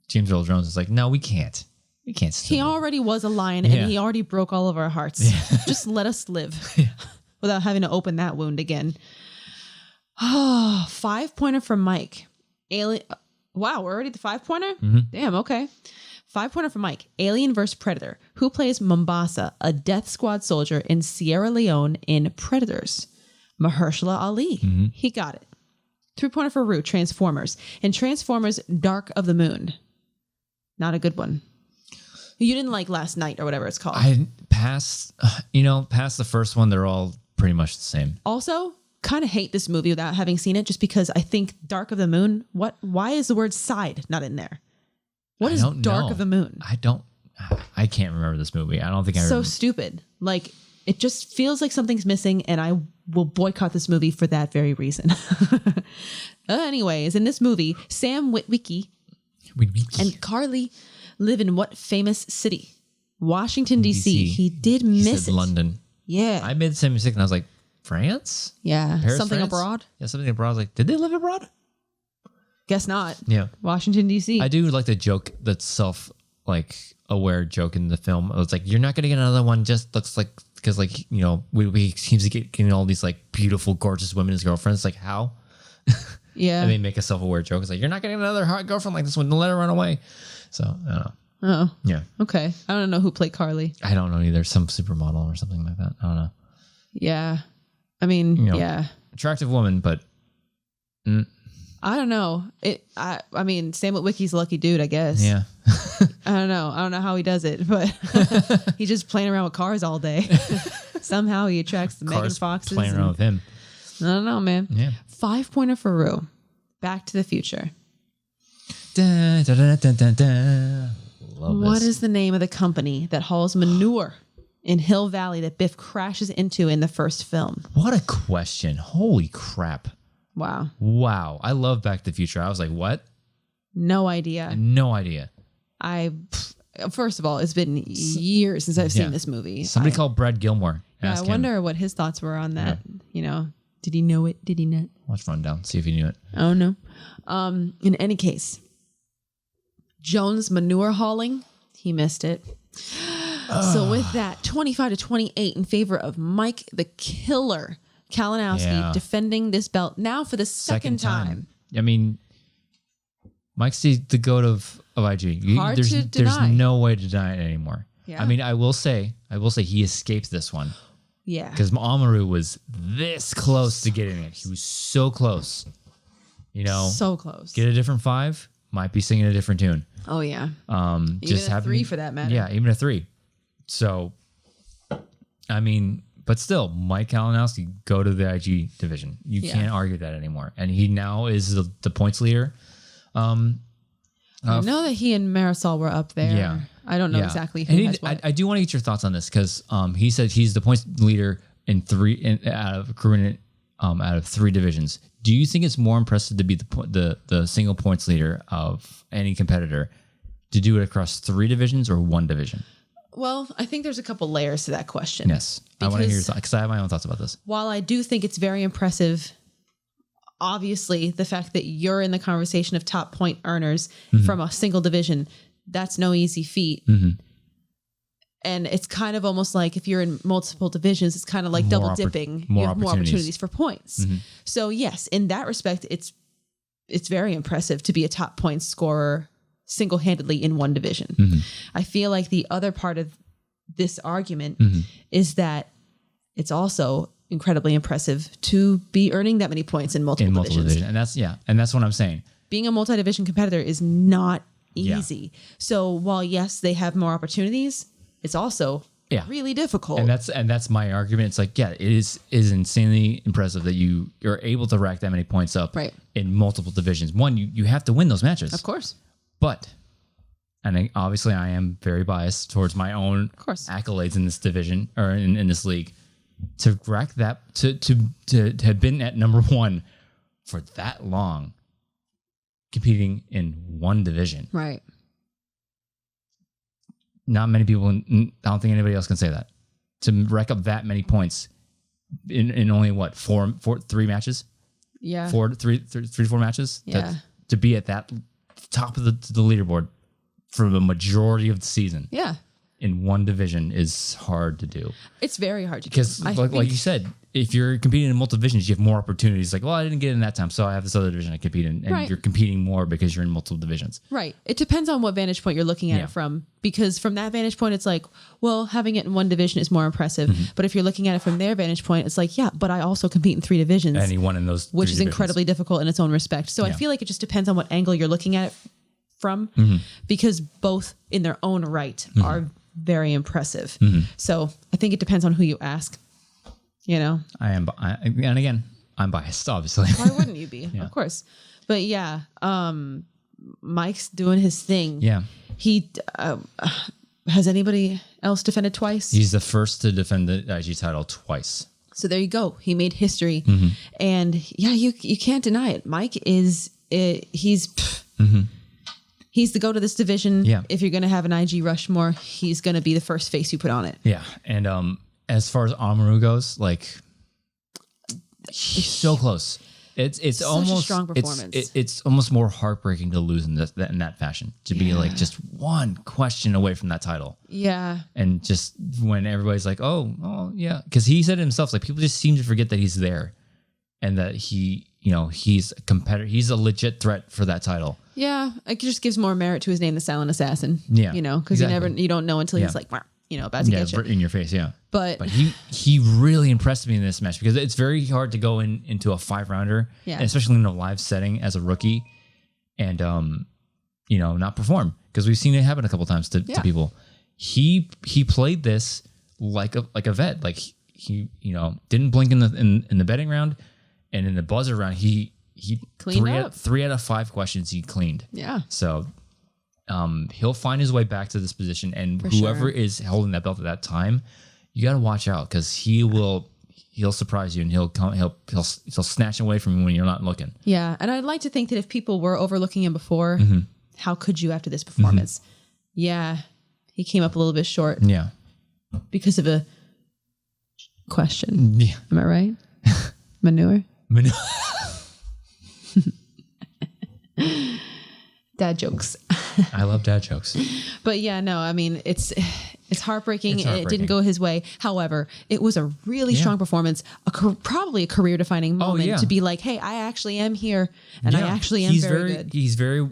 James Earl Jones. Is like, no, we can't. We can't. He already was a lion, and he already broke all of our hearts. Yeah. Just let us live without having to open that wound again. Oh, 5-pointer for Mike. Alien. Wow, we're already at the 5-pointer? Damn, okay. 5-pointer for Mike. Alien vs. Predator. Who plays Mombasa, a death squad soldier in Sierra Leone in Predators? Mahershala Ali. He got it. 3-pointer for Rue. Transformers. In Transformers Dark of the Moon. Not a good one. You didn't like Last Night or whatever it's called. I past the first one, they're all pretty much the same. Also, kind of hate this movie without having seen it, just because I think Dark of the Moon. Why is the word side not in there? What is Dark of the Moon? I can't remember this movie. I don't think I remember. So stupid. Like, it just feels like something's missing, and I will boycott this movie for that very reason. Anyways, in this movie, Sam Witwicky and Carly live in what famous city? Washington, D.C. He did miss it. London. Yeah. I made the same mistake, and I was like, France? Yeah. Paris, something France? abroad? Yeah, something abroad. I was like, did they live abroad? Guess not. Yeah. Washington, D.C. I do like the joke, that self-aware joke in the film. It's like, you're not going to get another one, just looks like, because we seems to get getting all these beautiful, gorgeous women as girlfriends. Like, how? Yeah. And they make a self-aware joke. It's like, you're not getting another hot girlfriend like this one. Don't let her run away. So, I don't know. Oh. Yeah. Okay. I don't know who played Carly. I don't know either. Some supermodel or something like that. I don't know. Yeah. I mean, yeah. Attractive woman, but... I don't know. I mean, Sam Witwicky's a lucky dude, I guess. Yeah. I don't know how he does it, but he's just playing around with cars all day. Somehow he attracts the Megan Foxes. Playing around with him. I don't know, man. Yeah. 5-pointer for Rue. Back to the Future. Da, da, da, da, da, da. What is the name of the company that hauls manure in Hill Valley that Biff crashes into in the first film? What a question. Holy crap. Wow. I love Back to the Future. I was like, what? No idea. No idea. First of all, it's been years since I've seen this movie. Somebody called Brad Gilmore. I wonder what his thoughts were on that. Yeah. Did he know it? Did he not? Watch Rundown. See if he knew it. Oh, no. In any case, Jones manure hauling, he missed it. So with that, 25-28 in favor of Mike the Killer Kalinowski defending this belt now for the second time. I mean, Mike's the GOAT of IG. There's no way to deny it anymore. Yeah. I mean, I will say he escaped this one. Yeah. Because Amarú was this close to getting it. He was so close. So close. Get a different 5, might be singing a different tune. Oh yeah. Even just a 3 for that matter. Yeah, even a 3. So, I mean, but still, Mike Kalinowski, go to the IG division. You can't argue that anymore. And he now is the points leader. I know that he and Marisol were up there. Yeah. I don't know exactly who has what. I do want to get your thoughts on this because he said he's the points leader out of 3 divisions. Do you think it's more impressive to be the single points leader of any competitor to do it across 3 divisions or 1 division? Well, I think there's a couple layers to that question. Yes. I want to hear your thoughts because I have my own thoughts about this. While I do think it's very impressive, obviously, the fact that you're in the conversation of top point earners from a single division, that's no easy feat. And it's kind of almost like if you're in multiple divisions, it's kind of like double dipping. You have more opportunities for points. So yes, in that respect, it's very impressive to be a top point scorer single-handedly in 1 division. I feel like the other part of this argument is that it's also incredibly impressive to be earning that many points in multiple divisions. And that's what I'm saying. Being a multi-division competitor is not easy. So while yes, they have more opportunities, it's also really difficult. And that's my argument. It's like, it is insanely impressive that you're able to rack that many points up in multiple divisions. One, you have to win those matches. Of course. But and obviously I am very biased towards my own accolades in this division or in this league, to rack that to have been at number 1 for that long, competing in one division. Right. Not many people, I don't think anybody else can say that. To rack up that many points in only what, 3 matches? Yeah. 3 to 4 matches? Yeah. To be at that top of the leaderboard for the majority of the season. Yeah. In one division is hard to do. It's very hard to do. Because like you said, if you're competing in multiple divisions, you have more opportunities. Like, well, I didn't get in that time, so I have this other division I compete in. And you're competing more because you're in multiple divisions. Right. It depends on what vantage point you're looking at it from. Because from that vantage point, it's like, well, having it in one division is more impressive. Mm-hmm. But if you're looking at it from their vantage point, it's like, yeah, but I also compete in 3 divisions. And he won in those 3 which is divisions. Incredibly difficult in its own respect. So I feel like it just depends on what angle you're looking at it from. Mm-hmm. Because both in their own right are very impressive. Mm-hmm. So I think it depends on who you ask. You know, and again, I'm biased, obviously. Why wouldn't you be? Of course. But yeah, Mike's doing his thing. Yeah. He has anybody else defended twice? He's the first to defend the IG title twice. So there you go. He made history. Mm-hmm. And yeah, you can't deny it. Mike is he's the go to this division. Yeah. If you're going to have an IG Rushmore, he's going to be the first face you put on it. Yeah. And as far as Amarú goes, like, he's so close. It's almost a strong performance. It's almost more heartbreaking to lose in that fashion, to be like just one question away from that title. Yeah. And just when everybody's like, oh yeah, because he said it himself, like, people just seem to forget that he's there, and that he's a competitor. He's a legit threat for that title. Yeah, it just gives more merit to his name, the Silent Assassin. Yeah, because you don't know until he's like, about to get you in your face. Yeah, but he really impressed me in this match, because it's very hard to go into a 5-rounder, and especially in a live setting as a rookie, and not perform, because we've seen it happen a couple times to people. He played this like a vet, like he didn't blink in the betting round, and in the buzzer round he cleaned up. 3 out of 5 questions he cleaned. Yeah. So he'll find his way back to this position, and whoever is holding that belt at that time, you got to watch out, because he'll surprise you, and he'll snatch away from you when you're not looking. Yeah. And I'd like to think that if people were overlooking him before, how could you after this performance? Yeah. He came up a little bit short. Yeah. Because of a question. Yeah. Am I right? Manure. Dad jokes. I love dad jokes. But yeah, no, I mean, it's heartbreaking. It didn't go his way. However, it was a really strong performance, probably a career defining moment to be like, hey, I actually am here, and I actually am very good. He's very,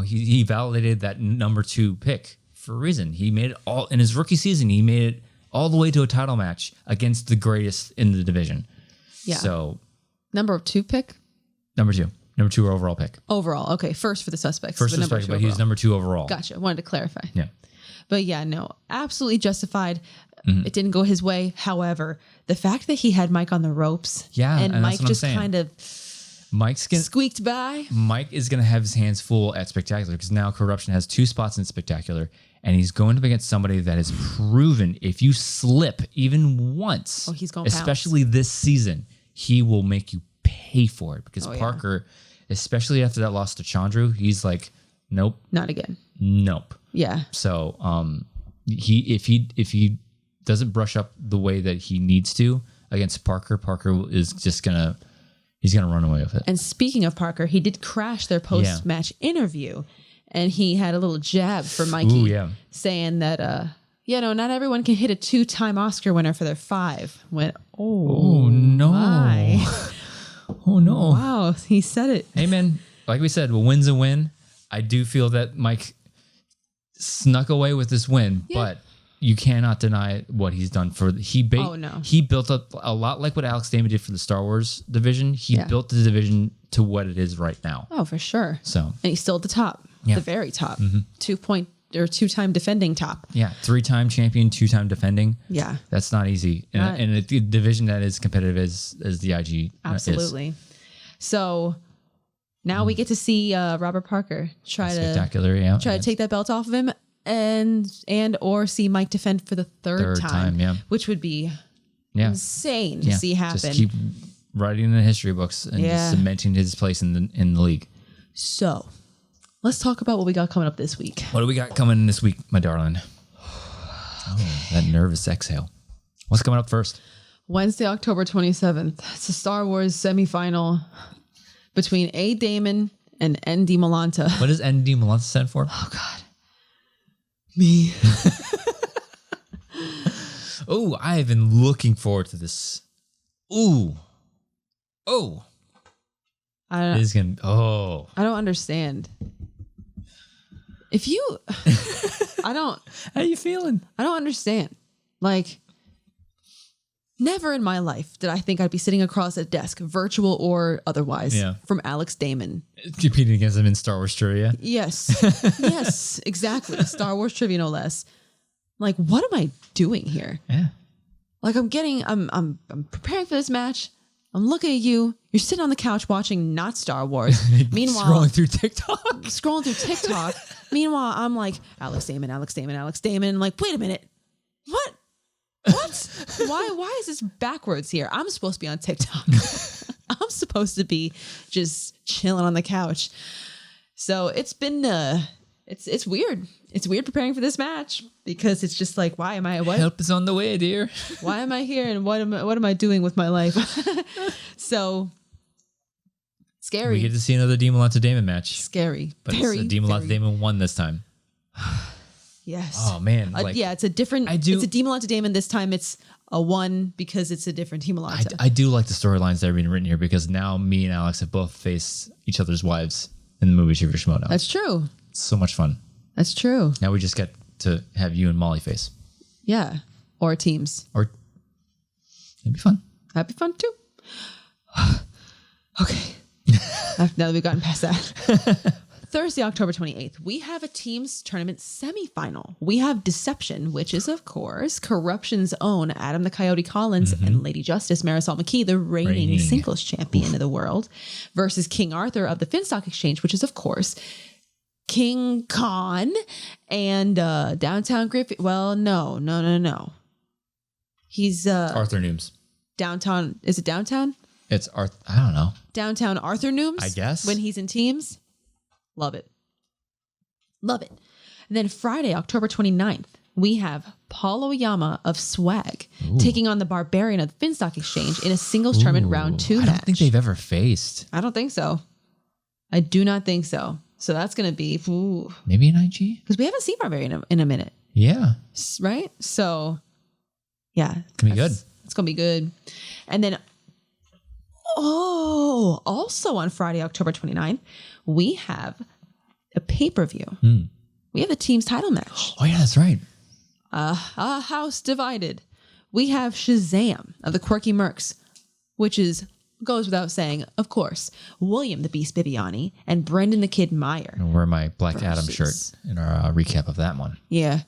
he validated that number 2 pick for a reason. He made it all in his rookie season. He made it all the way to a title match against the greatest in the division. Yeah. So number 2 pick? Number 2 overall pick. Overall. Okay. First for the suspects. First for the suspects, but he's number 2 overall. Gotcha. Wanted to clarify. Yeah. But yeah, no, absolutely justified. It didn't go his way. However, the fact that he had Mike on the ropes, and Mike just kind of squeaked by. Mike is going to have his hands full at Spectacular, because now Corruption has 2 spots in Spectacular, and he's going up against somebody that has proven if you slip even once, he's going especially this season, he will make you pay for it, because Parker, especially after that loss to Chandru, he's like, nope, not again. Nope. Yeah. So if he doesn't brush up the way that he needs to against Parker is just he's gonna run away with it. And speaking of Parker, he did crash their post-match interview, and he had a little jab for Mikey, saying that not everyone can hit a 2-time Oscar winner for their 5. Went, oh no. My. Oh no. Wow, he said it. Hey man, like we said, a win's a win. I do feel that Mike snuck away with this win, but you cannot deny what he's done he built up a lot like what Alex Damon did for the Star Wars division. He built the division to what it is right now. Oh, for sure. So, and he's still at the top, the very top, 2-time defending top. Yeah, 3-time champion, 2-time defending. Yeah, that's not easy, and a division that is competitive as the IG. Absolutely. Is. So, Now we get to see Robert Parker try to take that belt off of him and or see Mike defend for the third time, which would be insane to see happen. Just keep writing in the history books and just cementing his place in the league. So let's talk about what we got coming up this week. What do we got coming this week, my darling? Oh, that nervous exhale. What's coming up first? Wednesday, October 27th. It's a Star Wars semifinal between A. Damon and N. Dimalanta. What does N. Dimalanta stand for? Oh, God. Me. Oh, I have been looking forward to this. Ooh. Oh. I don't understand. If you... How are you feeling? I don't understand. Like... Never in my life did I think I'd be sitting across a desk, virtual or otherwise, from Alex Damon. Competing against him in Star Wars trivia? Yes. Yes, exactly. Star Wars trivia, no less. Like, what am I doing here? Yeah. Like, I'm preparing for this match. I'm looking at you. You're sitting on the couch watching not Star Wars. Meanwhile, scrolling through TikTok. Meanwhile, I'm like, Alex Damon. Like, wait a minute. What? Why is this backwards here? I'm supposed to be on TikTok. I'm supposed to be just chilling on the couch. So it's been it's weird. It's weird preparing for this match because it's just like, why am I what? Help is on the way, dear. Why am I here and what am I doing with my life? So scary. We get to see another Dimalanta Damon match. Scary. But it's a Dimalanta Damon won this time. Yes. Oh man. It's a different. It's a Dimalanta Damon. This time it's a 1 because it's a different Dimalanta. I do like the storylines that are being written here because now me and Alex have both faced each other's wives in the movie Schmoedown. That's true. It's so much fun. That's true. Now we just get to have you and Molly face. Yeah. Or teams. Or it'd be fun. That'd be fun too. Okay. Now that we've gotten past that. Thursday, October 28th, we have a teams tournament semifinal. We have Deception, which is, of course, Corruption's own Adam the Coyote Collins and Lady Justice Marisol McKee, the reigning singles champion of the world, versus King Arthur of the Finstock Exchange, which is, of course, King Khan and Downtown Griffith. Well, no. He's Arthur Nooms. Downtown. Is it Downtown? It's Arthur. I don't know. Downtown Arthur Nooms? I guess. When he's in teams. Love it. And then Friday, October 29th, we have Paul Oyama of Swag taking on the Barbarian of the Finstock Exchange in a singles tournament round 2 match. I don't think they've ever faced. I don't think so. I do not think so. So that's going to be... Maybe an IG? Because we haven't seen Barbarian in a minute. Yeah. Right? So, yeah. It's going to be good. It's going to be good. And then... also on Friday, October 29th, we have a pay-per-view. We have a team's title match. Oh, yeah, that's right. A house divided. We have Shazam of the Quirky Mercs, which goes without saying, of course, William the Beast Bibiani and Brendan the Kid Meyer. And wear my Black Adam shirt in our recap of that one. Yeah.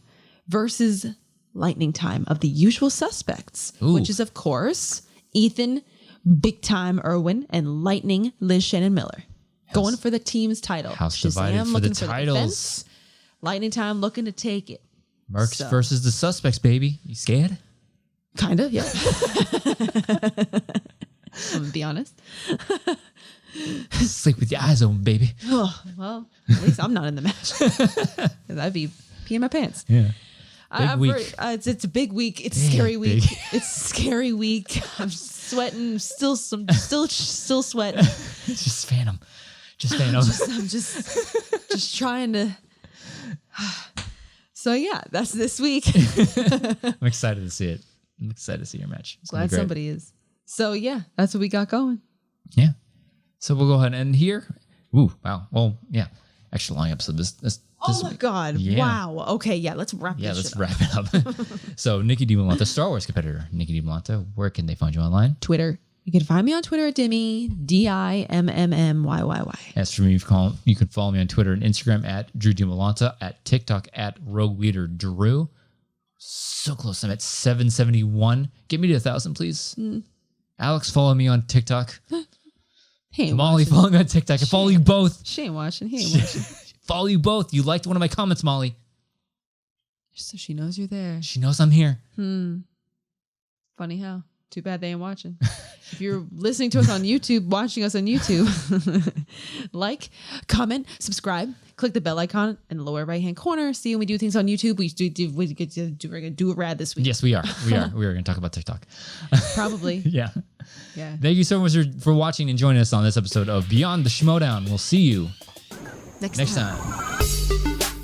Versus Lightning Time of the Usual Suspects, which is, of course, Ethan Big Time Irwin and Lightning Liz Shannon Miller. Going for the team's title. House divided for the titles. Lightning Time looking to take it. Mercs versus the Suspects, baby. You scared? Kind of, yeah. I'm gonna be honest. Sleep with your eyes open, baby. Oh, well, at least I'm not in the match. I'd be peeing my pants. Yeah. Big week. It's a big week. It's a scary week. It's a scary week. I'm sweating. Still sweating. Just fan them. I'm just trying to. So yeah, that's this week. I'm excited to see it. I'm excited to see your match. Glad somebody is. So yeah, that's what we got going. Yeah. So we'll go ahead and end here. Ooh, wow. Well, yeah. Extra long episode this oh my God. Yeah. Wow. Okay. Yeah. Let's wrap this let's wrap it up. So Nicki Dimalanta, Star Wars competitor. Nicki Dimalanta, where can they find you online? Twitter. You can find me on Twitter at Dimmy, DIMMMYYY. As for me, you can follow me on Twitter and Instagram at Drew Dimalanta, at TikTok at Rogue Leader Drew. So close. I'm at 771. Get me to 1,000, please. Alex, follow me on TikTok. He ain't Molly, watching. follow me on TikTok. I follow you both. She ain't watching. He ain't watching. Follow you both. You liked one of my comments, Molly. So she knows you're there. She knows I'm here. Funny how. Too bad they ain't watching. If you're listening to us on YouTube, watching us on YouTube, like, comment, subscribe, click the bell icon in the lower right-hand corner. See when we do things on YouTube. We're going to do a rad this week. Yes, we are. We are going to talk about TikTok. Probably. Yeah. Yeah. Thank you so much for watching and joining us on this episode of Beyond the Schmoedown. We'll see you Next next time. time.